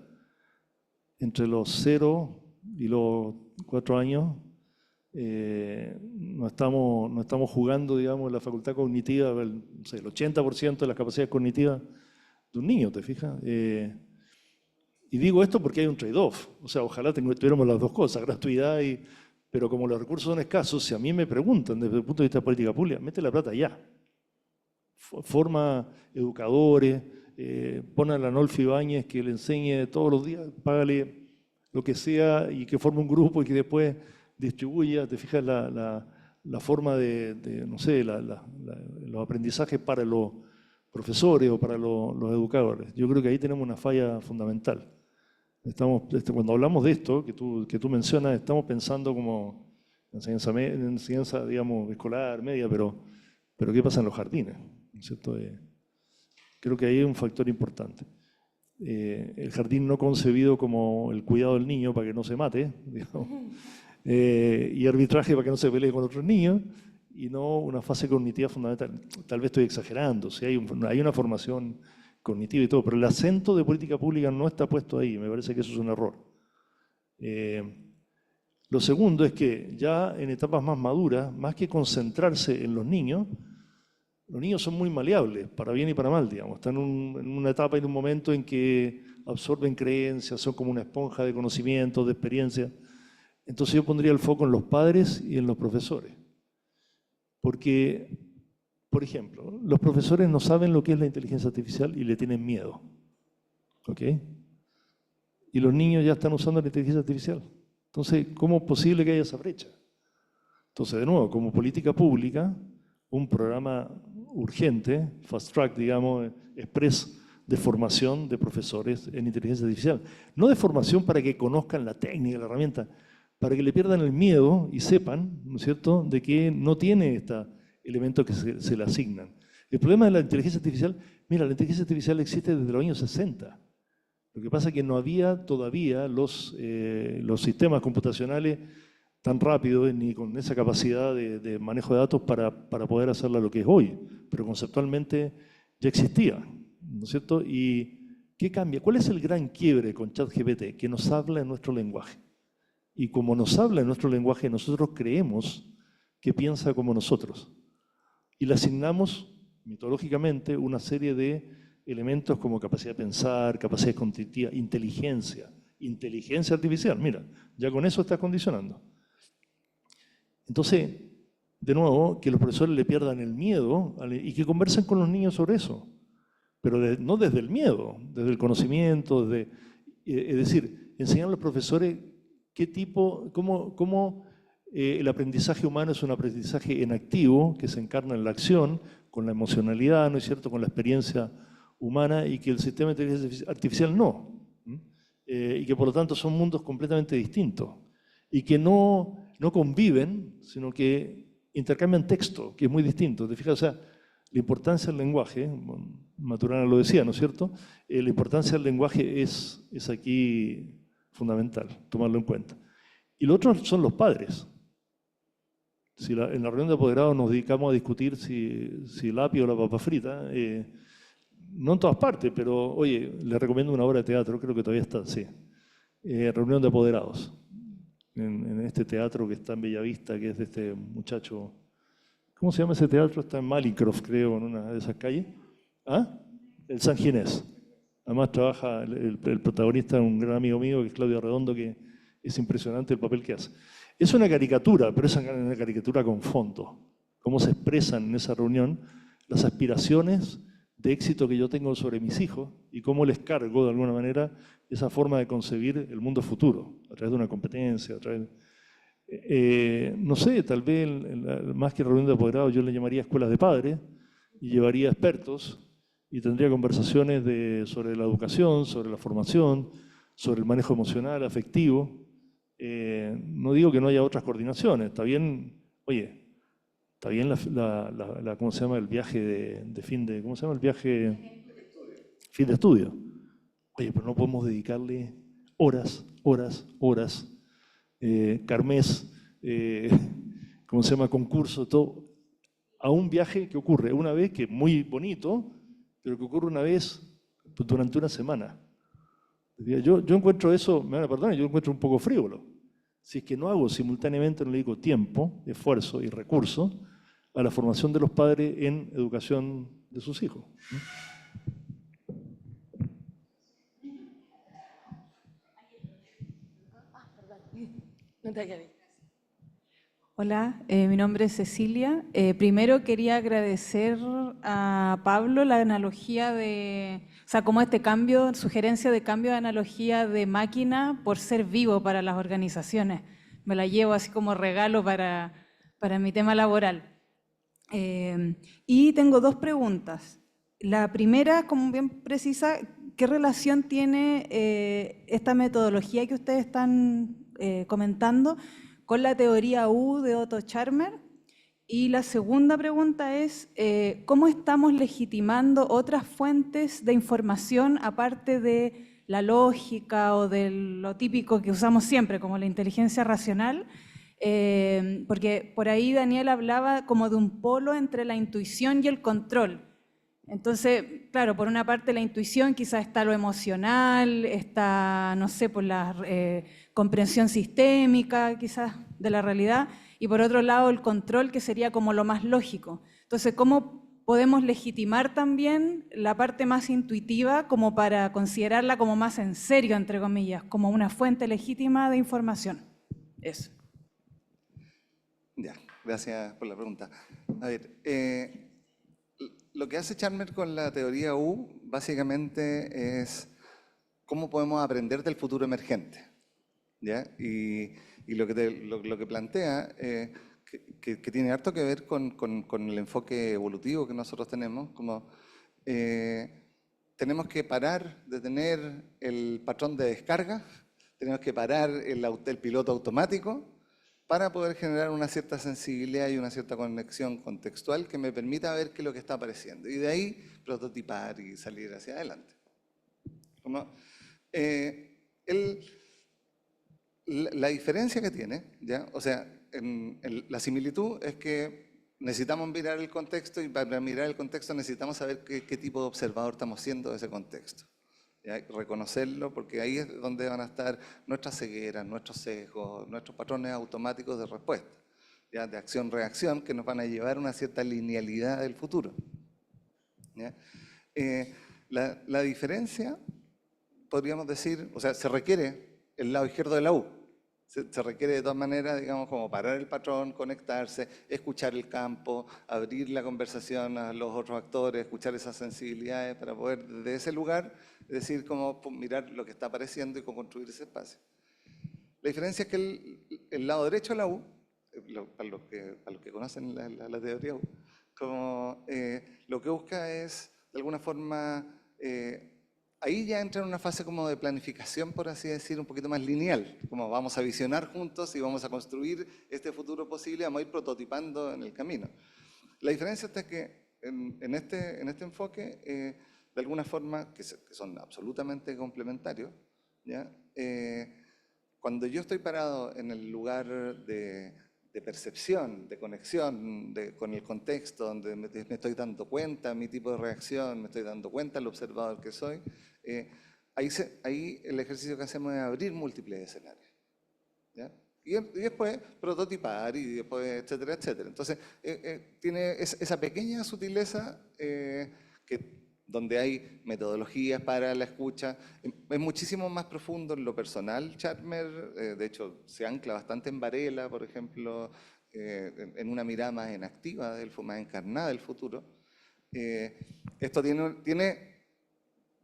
entre los 0 y los 4 años no estamos jugando, digamos, la facultad cognitiva, el 80% de las capacidades cognitivas de un niño, ¿te fijas? Y digo esto porque hay un trade-off. O sea, ojalá tuviéramos las dos cosas, gratuidad Pero como los recursos son escasos, si a mí me preguntan desde el punto de vista de política pública, mete la plata ya. Forma educadores, pon a la Nolfi Ibáñez que le enseñe todos los días, págale lo que sea y que forme un grupo y que después distribuya, te fijas la forma no sé, los aprendizajes para los profesores o para los educadores. Yo creo que ahí tenemos una falla fundamental. Cuando hablamos de esto, que tú mencionas, estamos pensando como enseñanza, digamos, escolar, media, pero ¿qué pasa en los jardines? ¿No es cierto? Creo que ahí hay un factor importante. El jardín no concebido como el cuidado del niño para que no se mate, digamos, y arbitraje para que no se pelee con otros niños, y no una fase cognitiva fundamental. Tal vez estoy exagerando, si hay una formación cognitiva y todo, pero el acento de política pública no está puesto ahí, me parece que eso es un error. Lo segundo es que ya en etapas más maduras, más que concentrarse en los niños son muy maleables, para bien y para mal, digamos. Están en una etapa, en un momento en que absorben creencias, son como una esponja de conocimientos, de experiencia. Entonces yo pondría el foco en los padres y en los profesores. Porque, por ejemplo, los profesores no saben lo que es la inteligencia artificial y le tienen miedo. ¿Ok? Y los niños ya están usando la inteligencia artificial. Entonces, ¿cómo es posible que haya esa brecha? Entonces, de nuevo, como política pública, un programa urgente, fast track, digamos, express de formación de profesores en inteligencia artificial. No de formación para que conozcan la técnica, la herramienta, para que le pierdan el miedo y sepan, ¿no es cierto?, de que no tiene estos elementos que se le asignan. El problema de la inteligencia artificial, mira, la inteligencia artificial existe desde los años 60. Lo que pasa es que no había todavía los sistemas computacionales tan rápidos ni con esa capacidad de manejo de datos para poder hacerla lo que es hoy. Pero conceptualmente ya existía, ¿no es cierto? ¿Y qué cambia? ¿Cuál es el gran quiebre con ChatGPT? Que nos habla en nuestro lenguaje. Y como nos habla en nuestro lenguaje, nosotros creemos que piensa como nosotros. Y le asignamos, mitológicamente, una serie de elementos como capacidad de pensar, capacidad cognitiva, inteligencia artificial. Mira, ya con eso estás condicionando. Entonces, de nuevo, que los profesores le pierdan el miedo y que conversen con los niños sobre eso. Pero no desde el miedo, desde el conocimiento, es decir, enseñar a los profesores cómo el aprendizaje humano es un aprendizaje en activo, que se encarna en la acción, con la emocionalidad, ¿no es cierto?, con la experiencia humana, y que el sistema de inteligencia artificial no. Y que por lo tanto son mundos completamente distintos. Y que no conviven, sino que intercambian texto, que es muy distinto. ¿Te fijas? O sea, la importancia del lenguaje, Maturana lo decía, ¿no es cierto? La importancia del lenguaje es aquí fundamental, tomarlo en cuenta. Y lo otro son los padres. Si en la reunión de apoderados nos dedicamos a discutir si el apio o la papa frita, no en todas partes, pero oye, les recomiendo una obra de teatro, creo que todavía está, sí. Reunión de apoderados. En este teatro que está en Bellavista, que es de este muchacho. ¿Cómo se llama ese teatro? Está en Malincroft, creo, en una de esas calles. ¿Ah? El San Ginés. Además trabaja el protagonista, un gran amigo mío, que es Claudio Redondo, que es impresionante el papel que hace. Es una caricatura, pero es una caricatura con fondo. Cómo se expresan en esa reunión las aspiraciones de éxito que yo tengo sobre mis hijos y cómo les cargo, de alguna manera, esa forma de concebir el mundo futuro, a través de una competencia, a través no sé, tal vez más que reunión de apoderados yo le llamaría escuelas de padres y llevaría expertos y tendría conversaciones sobre la educación, sobre la formación, sobre el manejo emocional, afectivo. No digo que no haya otras coordinaciones, está bien, oye, está bien ¿cómo se llama? El viaje de fin de, ¿cómo se llama? El viaje fin de estudio. Oye, pero no podemos dedicarle horas, carmés, ¿cómo se llama? Concurso, todo, a un viaje que ocurre una vez, que es muy bonito, pero que ocurre una vez durante una semana. Yo encuentro eso, me van a perdonar, yo encuentro un poco frívolo. Si es que no hago simultáneamente, no le digo tiempo, esfuerzo y recursos a la formación de los padres en educación de sus hijos. No te había visto. Hola, mi nombre es Cecilia. Primero quería agradecer a Pablo la analogía o sea, como este cambio, sugerencia de cambio de analogía de máquina por ser vivo para las organizaciones. Me la llevo así como regalo para mi tema laboral. Y tengo dos preguntas. La primera, como bien precisa, ¿qué relación tiene esta metodología que ustedes están comentando con la teoría U de Otto Scharmer? Y la segunda pregunta es, ¿cómo estamos legitimando otras fuentes de información aparte de la lógica o de lo típico que usamos siempre, como la inteligencia racional? Porque por ahí Daniel hablaba como de un polo entre la intuición y el control. Entonces, claro, por una parte la intuición quizás está lo emocional, está, no sé, por la comprensión sistémica quizás de la realidad, y por otro lado el control que sería como lo más lógico. Entonces, ¿cómo podemos legitimar también la parte más intuitiva como para considerarla como más en serio, entre comillas, como una fuente legítima de información? Eso. Ya, gracias por la pregunta. A ver, lo que hace Chalmers con la teoría U básicamente es cómo podemos aprender del futuro emergente, ¿ya? Y lo que plantea, que tiene harto que ver con el enfoque evolutivo que nosotros tenemos, como tenemos que parar de tener el patrón de descarga, tenemos que parar el piloto automático para poder generar una cierta sensibilidad y una cierta conexión contextual que me permita ver qué es lo que está apareciendo. Y de ahí prototipar y salir hacia adelante. Como, la diferencia que tiene, ¿ya? O sea, la similitud es que necesitamos mirar el contexto y para mirar el contexto necesitamos saber qué tipo de observador estamos siendo de ese contexto. ¿Ya? Reconocerlo, porque ahí es donde van a estar nuestras cegueras, nuestros sesgos, nuestros patrones automáticos de respuesta, ¿ya? De acción-reacción, que nos van a llevar a una cierta linealidad del futuro. ¿Ya? La diferencia, podríamos decir, o sea, se requiere el lado izquierdo de la U. Se requiere de todas maneras, digamos, como parar el patrón, conectarse, escuchar el campo, abrir la conversación a los otros actores, escuchar esas sensibilidades para poder desde ese lugar decir cómo mirar lo que está apareciendo y cómo construir ese espacio. La diferencia es que el lado derecho de la U, para los que conocen la teoría U, como, lo que busca es, de alguna forma, ahí ya entra en una fase como de planificación, por así decir, un poquito más lineal, como vamos a visionar juntos y vamos a construir este futuro posible, vamos a ir prototipando en el camino. La diferencia está que en este enfoque, de alguna forma, que son absolutamente complementarios, ¿ya? Cuando yo estoy parado en el lugar de percepción, de conexión con el contexto, donde me estoy dando cuenta mi tipo de reacción, me estoy dando cuenta el observador que soy, ahí el ejercicio que hacemos es abrir múltiples escenarios, ¿ya? Y después prototipar y después etcétera, etcétera. Entonces, tiene esa pequeña sutileza donde hay metodologías para la escucha. Es muchísimo más profundo en lo personal, Chalmers. De hecho, se ancla bastante en Varela, por ejemplo, en una mirada más en activa, más encarnada del futuro. Esto tiene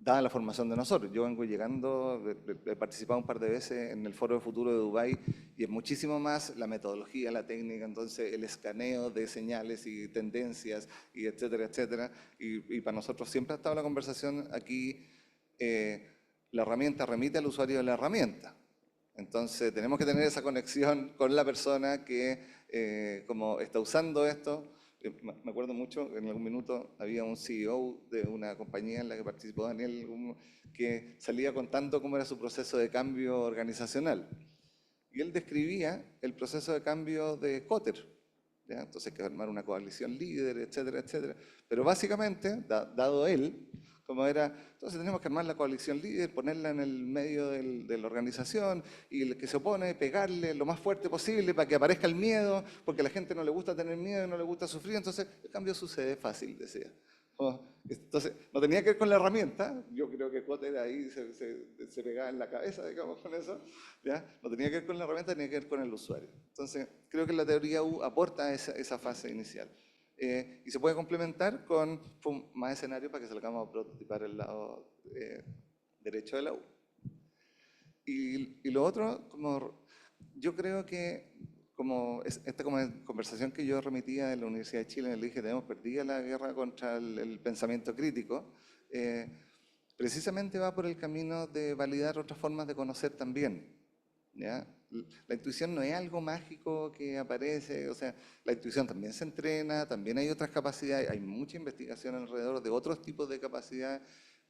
dada la formación de nosotros. Yo vengo llegando, he participado un par de veces en el Foro de Futuro de Dubái y es muchísimo más la metodología, la técnica, entonces el escaneo de señales y tendencias y etcétera, etcétera. Y para nosotros siempre ha estado la conversación aquí, la herramienta remite al usuario de la herramienta. Entonces tenemos que tener esa conexión con la persona que como está usando esto. Me acuerdo mucho, en algún minuto había un CEO de una compañía en la que participó Daniel, que salía contando cómo era su proceso de cambio organizacional. Y él describía el proceso de cambio de Kotter, ¿ya? Entonces que armar una coalición líder, etcétera, etcétera. Pero básicamente, dado él, como era, entonces tenemos que armar la coalición líder, ponerla en el medio de la organización y el que se opone, pegarle lo más fuerte posible para que aparezca el miedo, porque a la gente no le gusta tener miedo, no le gusta sufrir, entonces el cambio sucede fácil, decía. Entonces, no tenía que ver con la herramienta, yo creo que Kotter ahí se pegaba en la cabeza, digamos, con eso, ¿ya? No tenía que ver con la herramienta, tenía que ver con el usuario. Entonces, creo que la teoría U aporta esa fase inicial. Y se puede complementar con más escenarios para que salgamos a prototipar el lado derecho de la U. Y lo otro, yo creo que esta conversación que yo remitía en la Universidad de Chile, en el dije, tenemos perdida la guerra contra el pensamiento crítico, precisamente va por el camino de validar otras formas de conocer también, ¿ya? La intuición no es algo mágico que aparece, o sea, la intuición también se entrena, también hay otras capacidades, hay mucha investigación alrededor de otros tipos de capacidades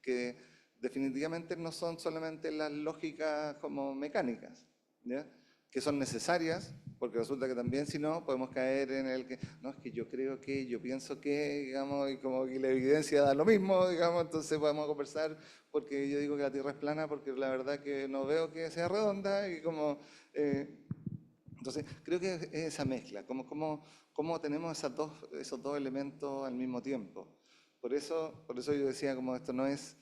que definitivamente no son solamente las lógicas como mecánicas, ¿ya? Que son necesarias, porque resulta que también si no podemos caer en el que, no, es que yo creo que, yo pienso que, digamos, y como que la evidencia da lo mismo, digamos, entonces podemos conversar porque yo digo que la Tierra es plana porque la verdad que no veo que sea redonda y como... entonces, creo que es esa mezcla, como tenemos esos dos elementos al mismo tiempo. Por eso yo decía, como esto no es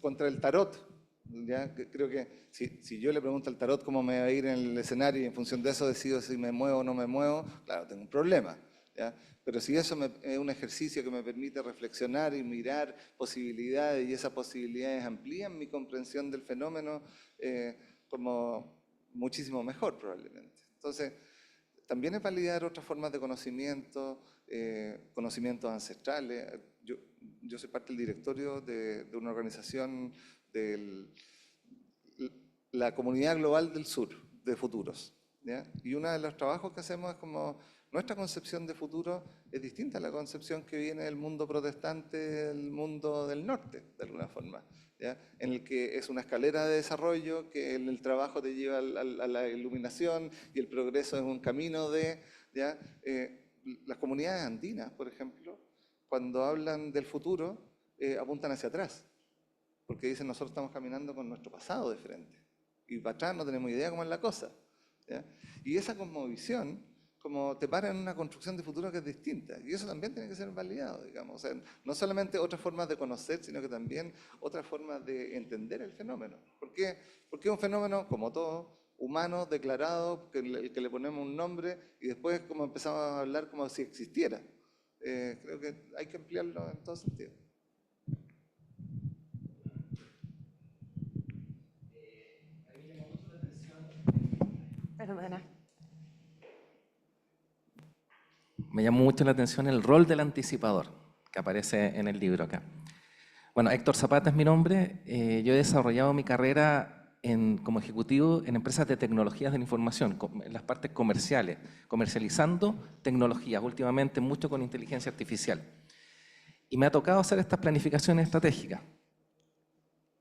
contra el tarot. ¿Ya? Creo que si yo le pregunto al tarot cómo me va a ir en el escenario y en función de eso decido si me muevo o no me muevo, claro, tengo un problema. ¿Ya? Pero si eso es un ejercicio que me permite reflexionar y mirar posibilidades y esas posibilidades amplían mi comprensión del fenómeno, como muchísimo mejor probablemente. Entonces, también es validar otras formas de conocimiento, conocimientos ancestrales. Yo soy parte del directorio de una organización de la Comunidad Global del Sur, de futuros, ¿ya? Y uno de los trabajos que hacemos es como nuestra concepción de futuro es distinta a la concepción que viene del mundo protestante, del mundo del norte, de alguna forma, ¿ya? En el que es una escalera de desarrollo, que en el trabajo te lleva a la iluminación y el progreso es un camino de... ¿ya? Las comunidades andinas, por ejemplo, cuando hablan del futuro, apuntan hacia atrás, porque dicen nosotros estamos caminando con nuestro pasado de frente y para atrás no tenemos idea cómo es la cosa, ¿ya? Y esa cosmovisión como te para en una construcción de futuro que es distinta y eso también tiene que ser validado, digamos. O sea, no solamente otras formas de conocer, sino que también otras formas de entender el fenómeno. ¿Por qué? Porque es un fenómeno, como todo, humano, declarado, que le ponemos un nombre y después como empezamos a hablar como si existiera. Creo que hay que ampliarlo en todo sentido. Perdona. Me llamó mucho la atención el rol del anticipador que aparece en el libro acá. Bueno, Héctor Zapata es mi nombre. Yo he desarrollado mi carrera como ejecutivo en empresas de tecnologías de la información, en las partes comerciales, comercializando tecnologías, últimamente mucho con inteligencia artificial. Y me ha tocado hacer estas planificaciones estratégicas.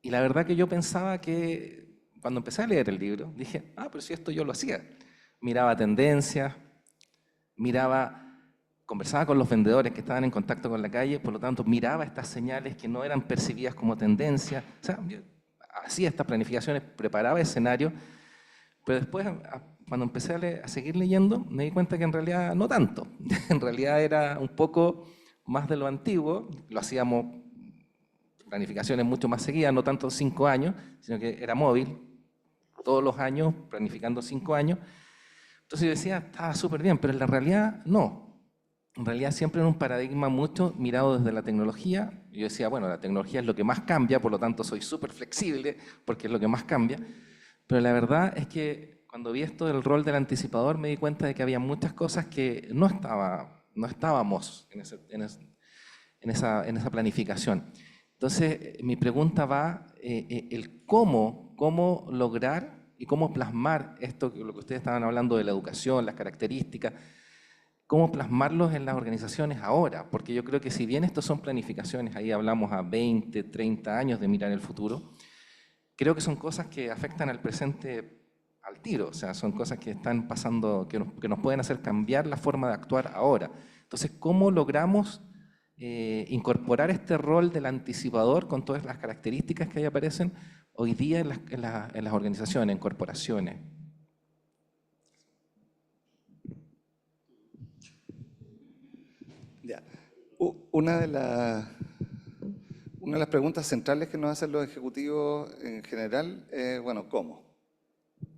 Y la verdad que yo pensaba que, cuando empecé a leer el libro, dije, pero si esto yo lo hacía. Miraba tendencias, conversaba con los vendedores que estaban en contacto con la calle, por lo tanto miraba estas señales que no eran percibidas como tendencia. O sea, yo hacía estas planificaciones, preparaba escenarios, pero después, cuando empecé a seguir leyendo, me di cuenta que en realidad no tanto. En realidad era un poco más de lo antiguo, lo hacíamos planificaciones mucho más seguidas, no tanto 5 años, sino que era móvil, todos los años, planificando 5 años. Entonces yo decía, estaba súper bien, pero en la realidad no. En realidad siempre en un paradigma mucho mirado desde la tecnología. Yo decía, bueno, la tecnología es lo que más cambia, por lo tanto soy súper flexible porque es lo que más cambia. Pero la verdad es que cuando vi esto del rol del anticipador me di cuenta de que había muchas cosas que no estábamos en esa planificación. Entonces mi pregunta va el cómo lograr y cómo plasmar esto, lo que ustedes estaban hablando de la educación, las características, cómo plasmarlos en las organizaciones ahora, porque yo creo que si bien estos son planificaciones, ahí hablamos a 20, 30 años de mirar el futuro, creo que son cosas que afectan al presente al tiro, o sea, son cosas que están pasando, que nos pueden hacer cambiar la forma de actuar ahora. Entonces, ¿cómo logramos incorporar este rol del anticipador con todas las características que ahí aparecen hoy día en las organizaciones, en corporaciones? Ya. Una de las una de las preguntas centrales que nos hacen los ejecutivos en general es, bueno, ¿cómo?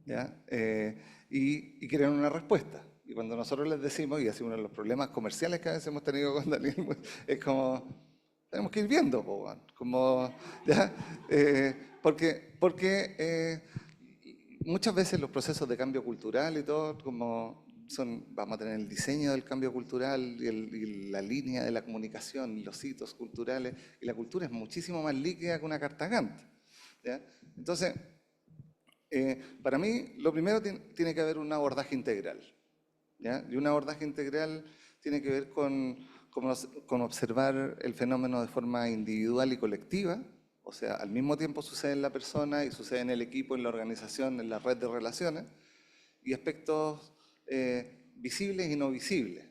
¿Ya? Y quieren una respuesta. Y cuando nosotros les decimos, y así uno de los problemas comerciales que a veces hemos tenido con Daniel, es como, tenemos que ir viendo, po, bueno, como, ¿ya? Porque muchas veces los procesos de cambio cultural y todo, como vamos a tener el diseño del cambio cultural y la línea de la comunicación y los hitos culturales, y la cultura es muchísimo más líquida que una carta Gantt, ¿ya? Entonces, para mí, lo primero tiene que haber un abordaje integral, ¿ya? Y un abordaje integral tiene que ver con observar el fenómeno de forma individual y colectiva, o sea, al mismo tiempo sucede en la persona y sucede en el equipo, en la organización, en la red de relaciones, y aspectos visibles y no visibles,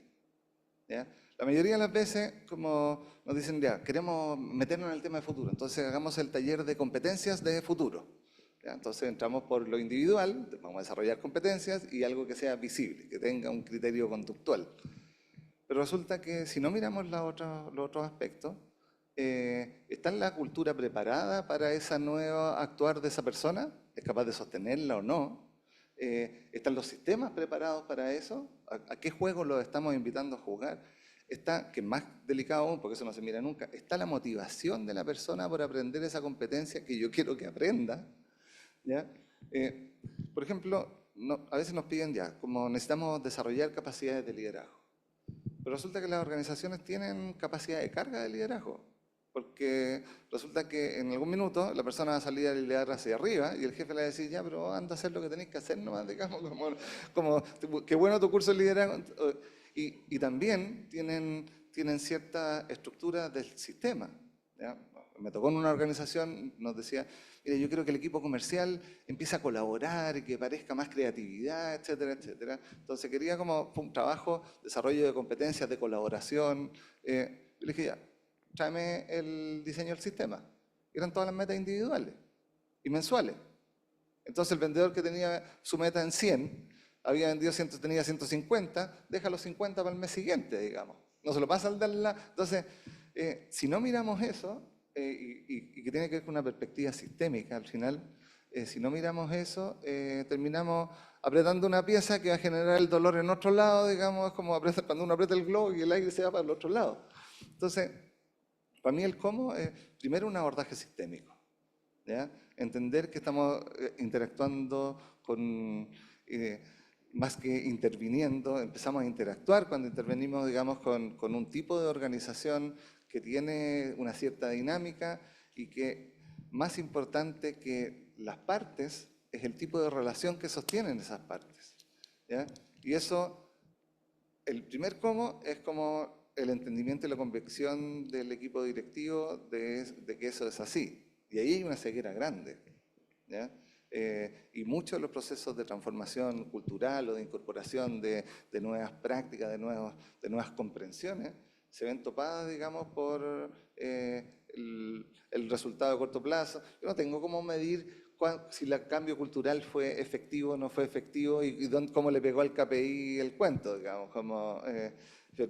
¿ya? La mayoría de las veces, como nos dicen, ya, queremos meternos en el tema de futuro, entonces hagamos el taller de competencias de futuro. ¿Ya? Entonces entramos por lo individual, vamos a desarrollar competencias y algo que sea visible, que tenga un criterio conductual. Pero resulta que si no miramos los otros aspectos, ¿está la cultura preparada para esa nueva actuar de esa persona? ¿Es capaz de sostenerla o no? ¿Están los sistemas preparados para eso? ¿A qué juego los estamos invitando a jugar? Está, que es más delicado aún, porque eso no se mira nunca, está la motivación de la persona por aprender esa competencia que yo quiero que aprenda, ¿ya? Por ejemplo, a veces nos piden ya, como necesitamos desarrollar capacidades de liderazgo. Pero resulta que las organizaciones tienen capacidad de carga de liderazgo, porque resulta que en algún minuto la persona va a salir a liderar hacia arriba y el jefe le va a decir, ya, pero anda a hacer lo que tenéis que hacer nomás, digamos, como qué bueno tu curso de liderazgo. Y también tienen cierta estructura del sistema, ¿ya? Me tocó en una organización, nos decía, mire, yo quiero que el equipo comercial empiece a colaborar y que parezca más creatividad, etcétera, etcétera. Entonces quería como un trabajo, desarrollo de competencias, de colaboración. Yo le dije, ya, tráeme el diseño del sistema. Eran todas las metas individuales y mensuales. Entonces el vendedor que tenía su meta en 100, había vendido tenía 150, deja los 50 para el mes siguiente, digamos. No se lo pasa al de al lado. Entonces, si no miramos eso, y que tiene que ver con una perspectiva sistémica al final, si no miramos eso, terminamos apretando una pieza que va a generar el dolor en otro lado, digamos, es como cuando uno aprieta el globo y el aire se va para el otro lado. Entonces, para mí el cómo es primero un abordaje sistémico, ¿ya? Entender que estamos interactuando con, más que interviniendo, empezamos a interactuar cuando intervenimos, digamos, con un tipo de organización que tiene una cierta dinámica y que, más importante que las partes, es el tipo de relación que sostienen esas partes, ¿ya? Y eso, el primer cómo es como el entendimiento y la convicción del equipo directivo de que eso es así. Y ahí hay una ceguera grande, ¿ya? Y muchos de los procesos de transformación cultural o de incorporación de nuevas prácticas, de nuevas comprensiones, se ven topadas, digamos, por el resultado de corto plazo. Yo no tengo cómo medir si el cambio cultural fue efectivo o no fue efectivo y cómo le pegó al KPI el cuento, digamos.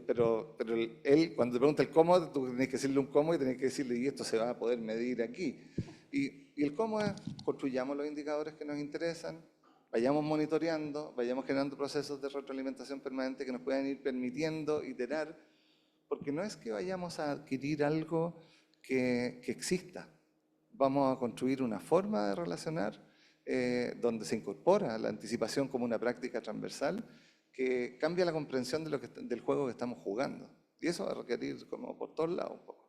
Pero él, cuando te pregunta el cómo, tú tenés que decirle un cómo y tenés que decirle, y esto se va a poder medir aquí. Y el cómo es, construyamos los indicadores que nos interesan, vayamos monitoreando, vayamos generando procesos de retroalimentación permanente que nos puedan ir permitiendo iterar, porque no es que vayamos a adquirir algo que exista. Vamos a construir una forma de relacionar donde se incorpora la anticipación como una práctica transversal que cambia la comprensión del juego que estamos jugando. Y eso va a requerir como por todos lados un poco.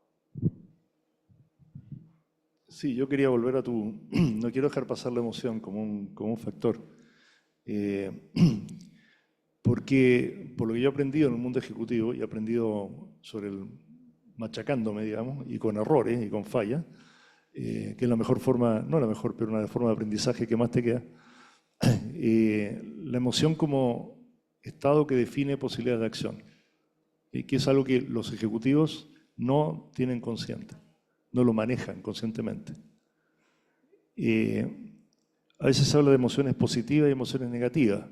Sí, yo quería volver a tu... No quiero dejar pasar la emoción como un factor. Porque por lo que yo he aprendido en el mundo ejecutivo, y he aprendido machacándome, digamos, y con errores y con fallas, que es la mejor forma, no la mejor, pero una forma de aprendizaje que más te queda, la emoción como estado que define posibilidades de acción, que es algo que los ejecutivos no tienen consciente, no lo manejan conscientemente. A veces se habla de emociones positivas y emociones negativas.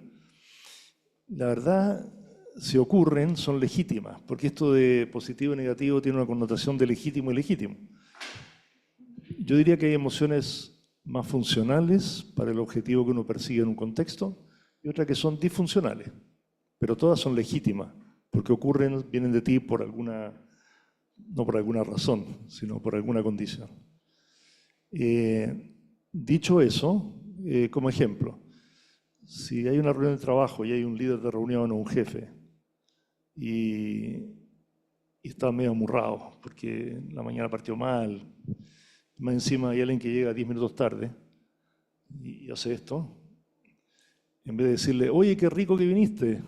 La verdad, si ocurren, son legítimas, porque esto de positivo y negativo tiene una connotación de legítimo y legítimo. yo diría que hay emociones más funcionales para el objetivo que uno persigue en un contexto y otras que son disfuncionales, pero todas son legítimas, porque ocurren, vienen de ti por alguna, no por alguna razón, sino por alguna condición. Dicho eso, como ejemplo, si hay una reunión de trabajo y hay un líder de reunión o un jefe y está medio amurrado porque la mañana partió mal, más encima hay alguien que llega 10 minutos tarde y hace esto, en vez de decirle, oye, qué rico que viniste,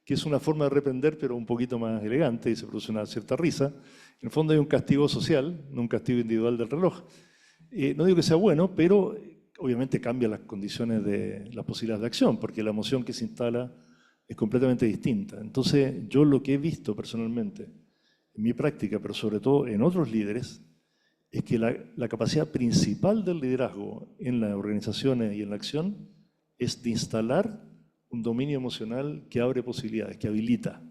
que es una forma de reprender, pero un poquito más elegante y se produce una cierta risa, en el fondo hay un castigo social, no un castigo individual del reloj. No digo que sea bueno, pero obviamente cambia las condiciones de las posibilidades de acción, porque la emoción que se instala es completamente distinta. Entonces, yo lo que he visto personalmente en mi práctica, pero sobre todo en otros líderes, es que la capacidad principal del liderazgo en las organizaciones y en la acción es de instalar un dominio emocional que abre posibilidades, que habilita.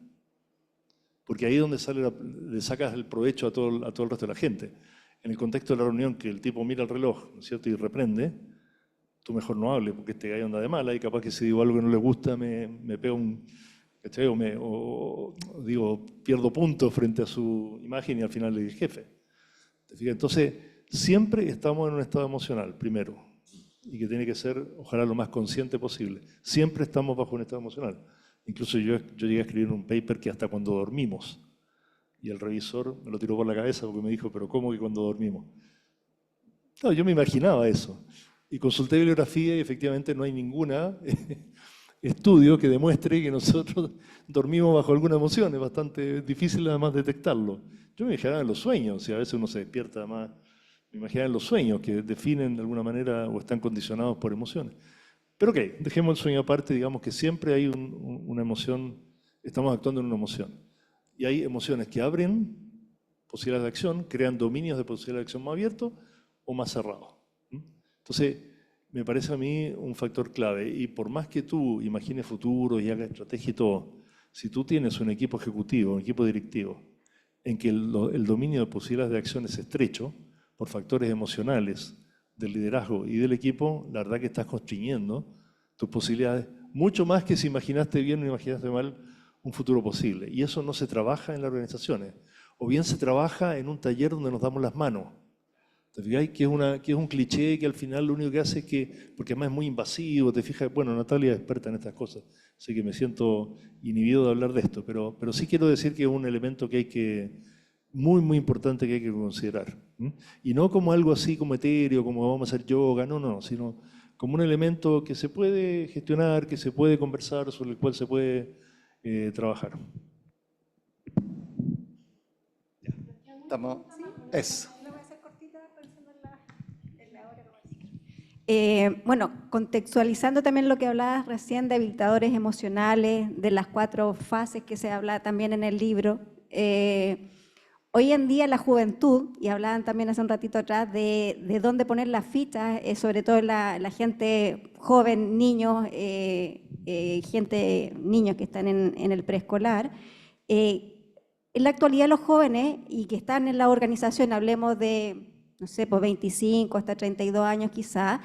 Porque ahí es donde le sacas el provecho a todo el resto de la gente. En el contexto de la reunión, que el tipo mira el reloj, ¿no es cierto?, y reprende, tú mejor no hables, porque este gallo anda de mala y capaz que si digo algo que no le gusta me pega un... o digo, pierdo puntos frente a su imagen y al final le digo jefe. ¿Te fijas? Entonces, siempre estamos en un estado emocional, primero, y que tiene que ser, ojalá, lo más consciente posible. Siempre estamos bajo un estado emocional. Incluso yo llegué a escribir un paper que hasta cuando dormimos, y el revisor me lo tiró por la cabeza porque me dijo, pero ¿cómo que cuando dormimos? No, yo me imaginaba eso. Y consulté bibliografía y efectivamente no hay ningún estudio que demuestre que nosotros dormimos bajo alguna emoción. Es bastante difícil además detectarlo. Yo me imaginaba en los sueños, y a veces uno se despierta más, me imaginaba en los sueños que definen de alguna manera o están condicionados por emociones. Pero ok, dejemos el sueño aparte, digamos que siempre hay una emoción, estamos actuando en una emoción. Y hay emociones que abren posibilidades de acción, crean dominios de posibilidades de acción más abiertos o más cerrados. Entonces, me parece a mí un factor clave. Y por más que tú imagines futuro y hagas estrategia y todo, si tú tienes un equipo ejecutivo, un equipo directivo, en que el dominio de posibilidades de acción es estrecho por factores emocionales del liderazgo y del equipo, la verdad que estás constriñendo tus posibilidades, mucho más que si imaginaste bien o imaginaste mal un futuro posible. Y eso no se trabaja en las organizaciones. O bien se trabaja en un taller donde nos damos las manos. ¿Te fijas? Que es un cliché que al final lo único que hace es que, porque además es muy invasivo, te fijas, bueno, Natalia es experta en estas cosas, así que me siento inhibido de hablar de esto, pero sí quiero decir que es un elemento que hay que, muy, muy importante que hay que considerar. Y no como algo así como etéreo, como vamos a hacer yoga, no, sino como un elemento que se puede gestionar, que se puede conversar, sobre el cual se puede trabajar. Estamos... Eso. Bueno, contextualizando también lo que hablabas recién de habilitadores emocionales, de las 4 fases que se habla también en el libro, hoy en día la juventud, y hablaban también hace un ratito atrás de dónde poner las fichas, sobre todo la gente joven, niños, niños que están en el preescolar. En la actualidad los jóvenes y que están en la organización, hablemos de, no sé, pues 25 hasta 32 años quizá,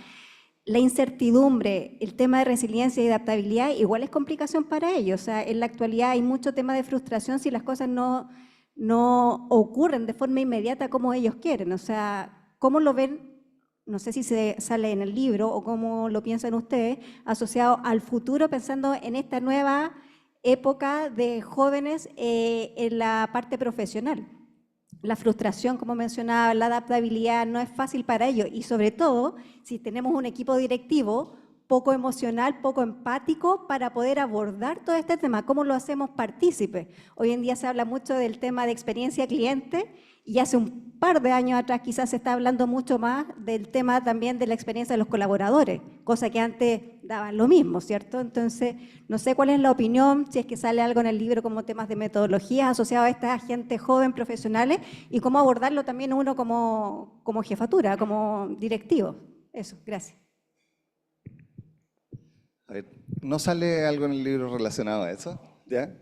la incertidumbre, el tema de resiliencia y adaptabilidad igual es complicación para ellos. O sea, en la actualidad hay mucho tema de frustración si las cosas no ocurren de forma inmediata como ellos quieren. O sea, ¿cómo lo ven? No sé si se sale en el libro o cómo lo piensan ustedes, asociado al futuro, pensando en esta nueva época de jóvenes en la parte profesional. La frustración, como mencionaba, la adaptabilidad no es fácil para ellos y sobre todo si tenemos un equipo directivo poco emocional, poco empático para poder abordar todo este tema. ¿Cómo lo hacemos partícipe? Hoy en día se habla mucho del tema de experiencia cliente y hace un par de años atrás quizás se está hablando mucho más del tema también de la experiencia de los colaboradores, cosa que antes daban lo mismo, ¿cierto? Entonces, no sé cuál es la opinión, si es que sale algo en el libro como temas de metodologías asociados a esta gente joven, profesionales, y cómo abordarlo también uno como jefatura, como directivo. Eso, gracias. A ver, no sale algo en el libro relacionado a eso, ¿ya?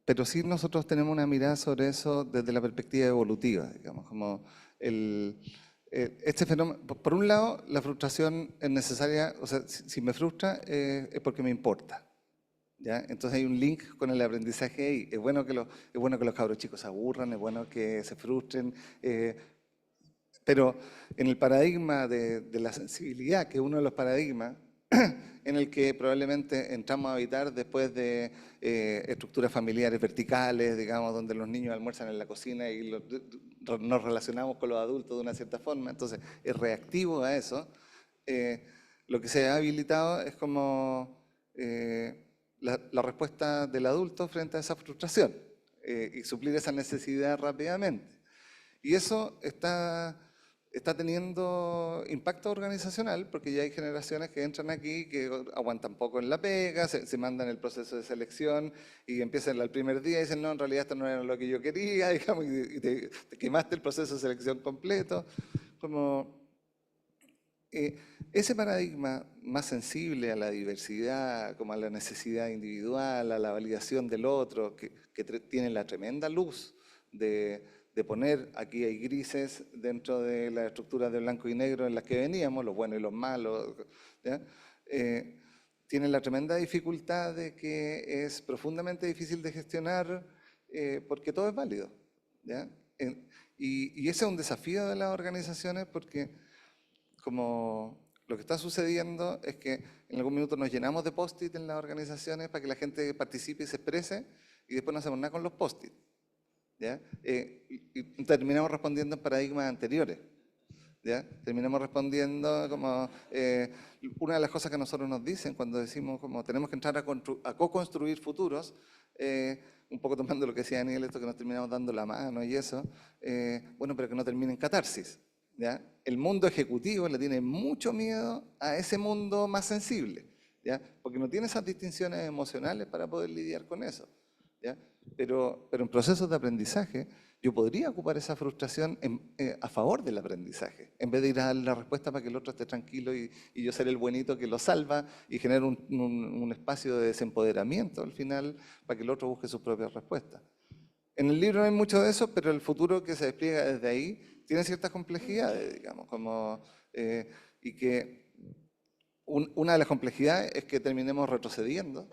Pero sí nosotros tenemos una mirada sobre eso desde la perspectiva evolutiva, digamos, como este fenómeno, por un lado, la frustración es necesaria, o sea, si me frustra es porque me importa. ¿Ya? Entonces hay un link con el aprendizaje ahí. Es bueno que los cabros chicos se aburran, es bueno que se frustren, pero en el paradigma de la sensibilidad, que es uno de los paradigmas en el que probablemente entramos a habitar después de estructuras familiares verticales, digamos, donde los niños almuerzan en la cocina y nos relacionamos con los adultos de una cierta forma, entonces es reactivo a eso. Lo que se ha habilitado es como la respuesta del adulto frente a esa frustración y suplir esa necesidad rápidamente. Y eso está teniendo impacto organizacional porque ya hay generaciones que entran aquí que aguantan poco en la pega, se mandan el proceso de selección y empiezan el primer día y dicen, no, en realidad esto no era lo que yo quería, digamos, y te quemaste el proceso de selección completo. Como ese paradigma más sensible a la diversidad, como a la necesidad individual, a la validación del otro, que tiene la tremenda luz de poner, aquí hay grises dentro de las estructuras de blanco y negro en las que veníamos, los buenos y los malos, tienen la tremenda dificultad de que es profundamente difícil de gestionar porque todo es válido. ¿Ya? Y ese es un desafío de las organizaciones porque como lo que está sucediendo es que en algún minuto nos llenamos de post-it en las organizaciones para que la gente participe y se exprese y después no hacemos nada con los post-it. ¿Ya? Y terminamos respondiendo en paradigmas anteriores. ¿Ya? Terminamos respondiendo como una de las cosas que a nosotros nos dicen cuando decimos como tenemos que entrar a co-construir futuros, un poco tomando lo que decía Daniel, esto que nos terminamos dando la mano y eso, bueno, pero que no termine en catarsis. ¿Ya? El mundo ejecutivo le tiene mucho miedo a ese mundo más sensible, ¿ya? Porque no tiene esas distinciones emocionales para poder lidiar con eso. ¿Ya? Pero en procesos de aprendizaje yo podría ocupar esa frustración a favor del aprendizaje, en vez de ir a dar la respuesta para que el otro esté tranquilo y yo ser el buenito que lo salva y generar un espacio de desempoderamiento al final para que el otro busque sus propias respuestas. En el libro no hay mucho de eso, pero el futuro que se despliega desde ahí tiene ciertas complejidades, digamos, como, y que una de las complejidades es que terminemos retrocediendo,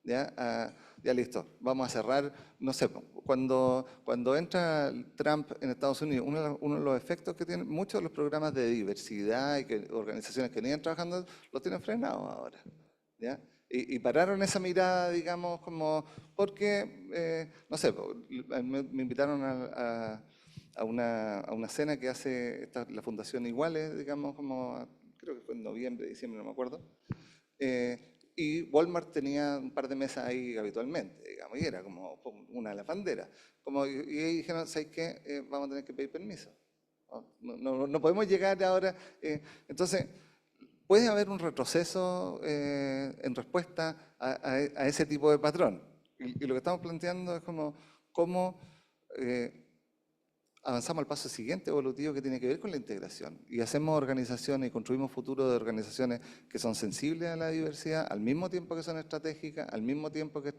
¿ya? Ya listo, vamos a cerrar, no sé, cuando entra Trump en Estados Unidos, uno de los efectos que tienen muchos de los programas de diversidad y que organizaciones que venían trabajando, los tienen frenados ahora, ¿ya? Y pararon esa mirada, digamos, como, porque, no sé, me invitaron a una cena que hace la Fundación Iguales, digamos, como creo que fue en noviembre, diciembre, no me acuerdo. Y Walmart tenía un par de mesas ahí habitualmente, digamos, y era como una de las banderas. Y ahí dijeron, ¿sabes qué? Vamos a tener que pedir permiso. No podemos llegar ahora. Entonces, puede haber un retroceso en respuesta a ese tipo de patrón. Y lo que estamos planteando es como cómo avanzamos al paso siguiente evolutivo que tiene que ver con la integración y hacemos organizaciones y construimos futuros de organizaciones que son sensibles a la diversidad, al mismo tiempo que son estratégicas, al mismo tiempo que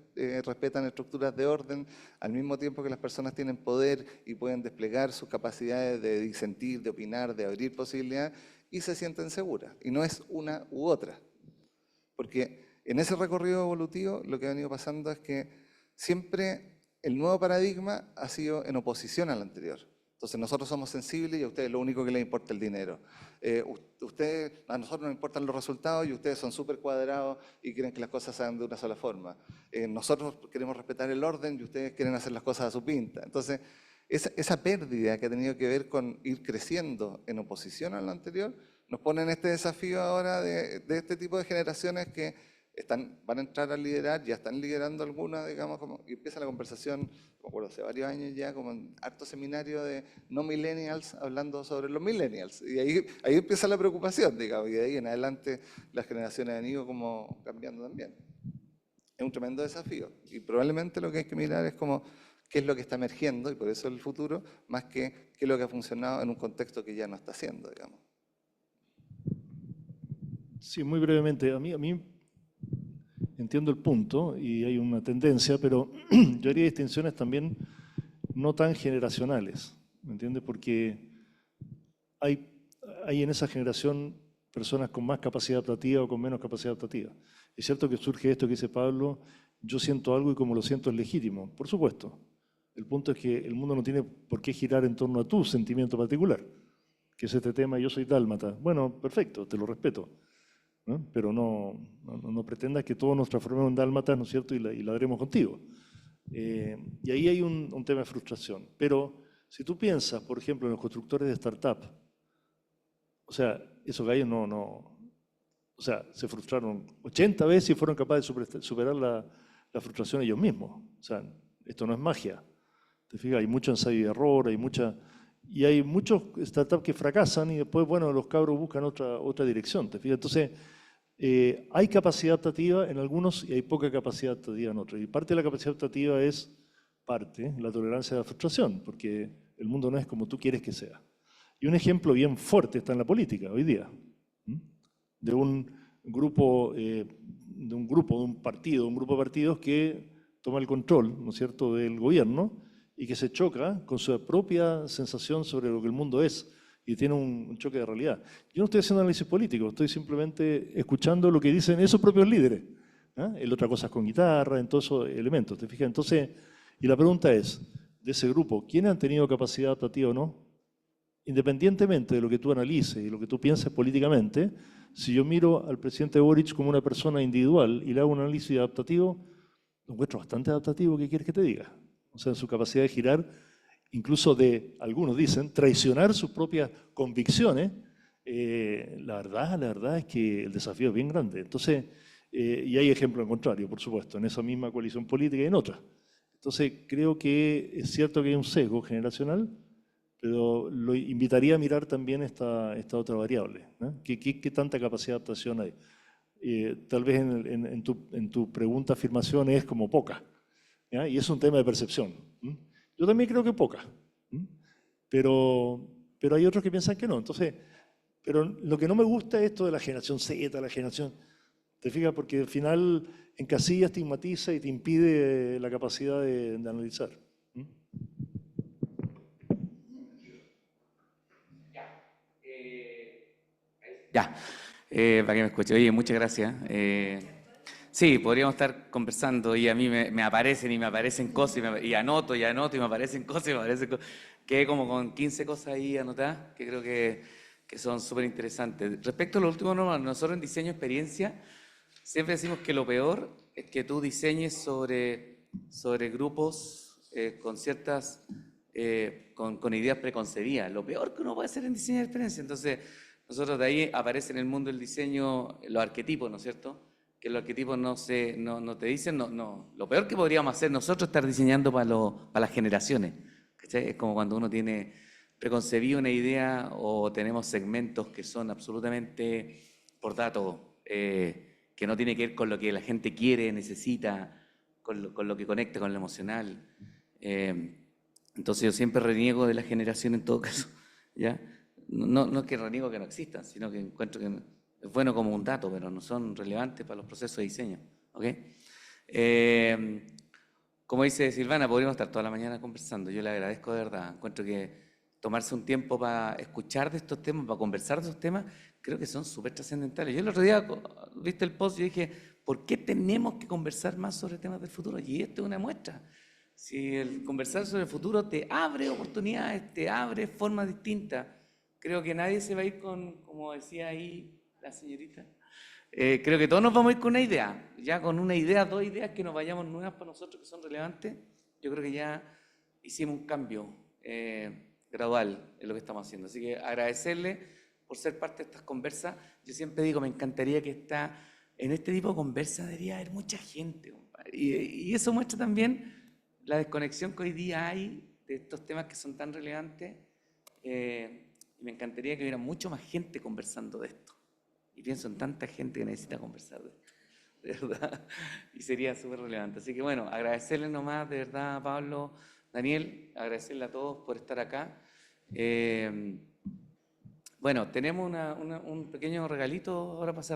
respetan estructuras de orden, al mismo tiempo que las personas tienen poder y pueden desplegar sus capacidades de disentir, de opinar, de abrir posibilidades y se sienten seguras. Y no es una u otra. Porque en ese recorrido evolutivo lo que ha venido pasando es que siempre el nuevo paradigma ha sido en oposición al anterior. Entonces nosotros somos sensibles y a ustedes lo único que les importa es el dinero. A nosotros nos importan los resultados y ustedes son súper cuadrados y quieren que las cosas se hagan de una sola forma. Nosotros queremos respetar el orden y ustedes quieren hacer las cosas a su pinta. Entonces esa pérdida que ha tenido que ver con ir creciendo en oposición a lo anterior nos pone en este desafío ahora de este tipo de generaciones que van a entrar a liderar, ya están liderando algunas, digamos, y empieza la conversación, me acuerdo, hace varios años ya, como en harto seminario de no millennials, hablando sobre los millennials. Y ahí empieza la preocupación, digamos, y de ahí en adelante las generaciones han ido como cambiando también. Es un tremendo desafío. Y probablemente lo que hay que mirar es como qué es lo que está emergiendo, y por eso el futuro, más que qué es lo que ha funcionado en un contexto que ya no está haciendo, digamos. Sí, muy brevemente. A mí entiendo el punto y hay una tendencia, pero yo haría distinciones también no tan generacionales, ¿me entiendes? Porque hay en esa generación personas con más capacidad adaptativa o con menos capacidad adaptativa. Es cierto que surge esto que dice Pablo, yo siento algo y como lo siento es legítimo, por supuesto. El punto es que el mundo no tiene por qué girar en torno a tu sentimiento particular, que es este tema, yo soy dálmata. Bueno, perfecto, te lo respeto, ¿no? Pero no pretendas que todos nos transformemos en dálmatas, ¿no es cierto?, y ladremos contigo. Y ahí hay un tema de frustración. Pero si tú piensas, por ejemplo, en los constructores de startup, o sea, esos gallos o sea, se frustraron 80 veces y fueron capaces de superar la frustración ellos mismos. O sea, esto no es magia. ¿Te fijas? Hay mucho ensayo y error, y hay muchos startups que fracasan y después, bueno, los cabros buscan otra dirección. ¿Te fijas? Entonces, hay capacidad adaptativa en algunos y hay poca capacidad adaptativa en otros. Y parte de la capacidad adaptativa es la tolerancia a la frustración, porque el mundo no es como tú quieres que sea. Y un ejemplo bien fuerte está en la política hoy día, de un grupo de partidos que toma el control, ¿no es cierto?, del gobierno y que se choca con su propia sensación sobre lo que el mundo es y tiene un choque de realidad. Yo no estoy haciendo análisis político, estoy simplemente escuchando lo que dicen esos propios líderes. El otra cosa es con guitarra, en todos esos elementos, ¿te fijas? Entonces, y la pregunta es, de ese grupo, ¿quiénes han tenido capacidad adaptativa o no? Independientemente de lo que tú analices y lo que tú pienses políticamente, si yo miro al presidente Boric como una persona individual y le hago un análisis adaptativo, lo encuentro bastante adaptativo, ¿qué quieres que te diga? O sea, en su capacidad de girar, incluso algunos dicen, traicionar sus propias convicciones, la verdad es que el desafío es bien grande. Entonces, y hay ejemplos en contrario, por supuesto, en esa misma coalición política y en otras. Entonces, creo que es cierto que hay un sesgo generacional, pero lo invitaría a mirar también esta otra variable, ¿no? ¿Qué tanta capacidad de adaptación hay? Tal vez en tu pregunta, afirmación es como poca, ¿ya? Y es un tema de percepción. Yo también creo que poca, pero hay otros que piensan que no. Entonces, pero lo que no me gusta es esto de la generación Z, la generación... ¿Te fijas? Porque al final encasilla, estigmatiza y te impide la capacidad de analizar. Ya, para que me escuche. Oye, muchas gracias. Sí, podríamos estar conversando y a mí me aparecen cosas y anoto y me aparecen cosas y me aparecen cosas. Quedé como con 15 cosas ahí anotadas que creo que son súper interesantes. Respecto a lo último, nosotros en diseño experiencia siempre decimos que lo peor es que tú diseñes sobre grupos con ciertas, con ideas preconcebidas. Lo peor que uno puede hacer en diseño de experiencia. Entonces, nosotros de ahí aparece en el mundo del diseño los arquetipos, ¿no es cierto? Que los arquetipos no te dicen, lo peor que podríamos hacer nosotros es estar diseñando para las generaciones. ¿Cachai? Es como cuando uno tiene preconcebido una idea o tenemos segmentos que son absolutamente por datos, que no tiene que ver con lo que la gente quiere, necesita, con lo que conecta con lo emocional. Entonces yo siempre reniego de la generación en todo caso, ¿ya? No es que reniego que no existan, sino que encuentro que es bueno como un dato, pero no son relevantes para los procesos de diseño. ¿Ok? Como dice Silvana, podríamos estar toda la mañana conversando. Yo le agradezco de verdad. Encuentro que tomarse un tiempo para escuchar de estos temas, para conversar de estos temas, creo que son súper trascendentales. Yo el otro día, viste el post, yo dije, ¿por qué tenemos que conversar más sobre temas del futuro? Y esto es una muestra. Si el conversar sobre el futuro te abre oportunidades, te abre formas distintas, creo que nadie se va a ir con, como decía ahí la señorita, creo que todos nos vamos a ir con una idea, ya con una idea, 2 ideas que nos vayamos nuevas para nosotros que son relevantes. Yo creo que ya hicimos un cambio gradual en lo que estamos haciendo. Así que agradecerle por ser parte de estas conversas. Yo siempre digo, me encantaría que en este tipo de conversas debería haber mucha gente, compadre. Y eso muestra también la desconexión que hoy día hay de estos temas que son tan relevantes. Y me encantaría que hubiera mucho más gente conversando de esto. Y pienso en tanta gente que necesita conversar de verdad. Y sería súper relevante. Así que bueno, agradecerles nomás de verdad, Pablo, Daniel, agradecerle a todos por estar acá. Bueno, tenemos un pequeño regalito ahora para pasar.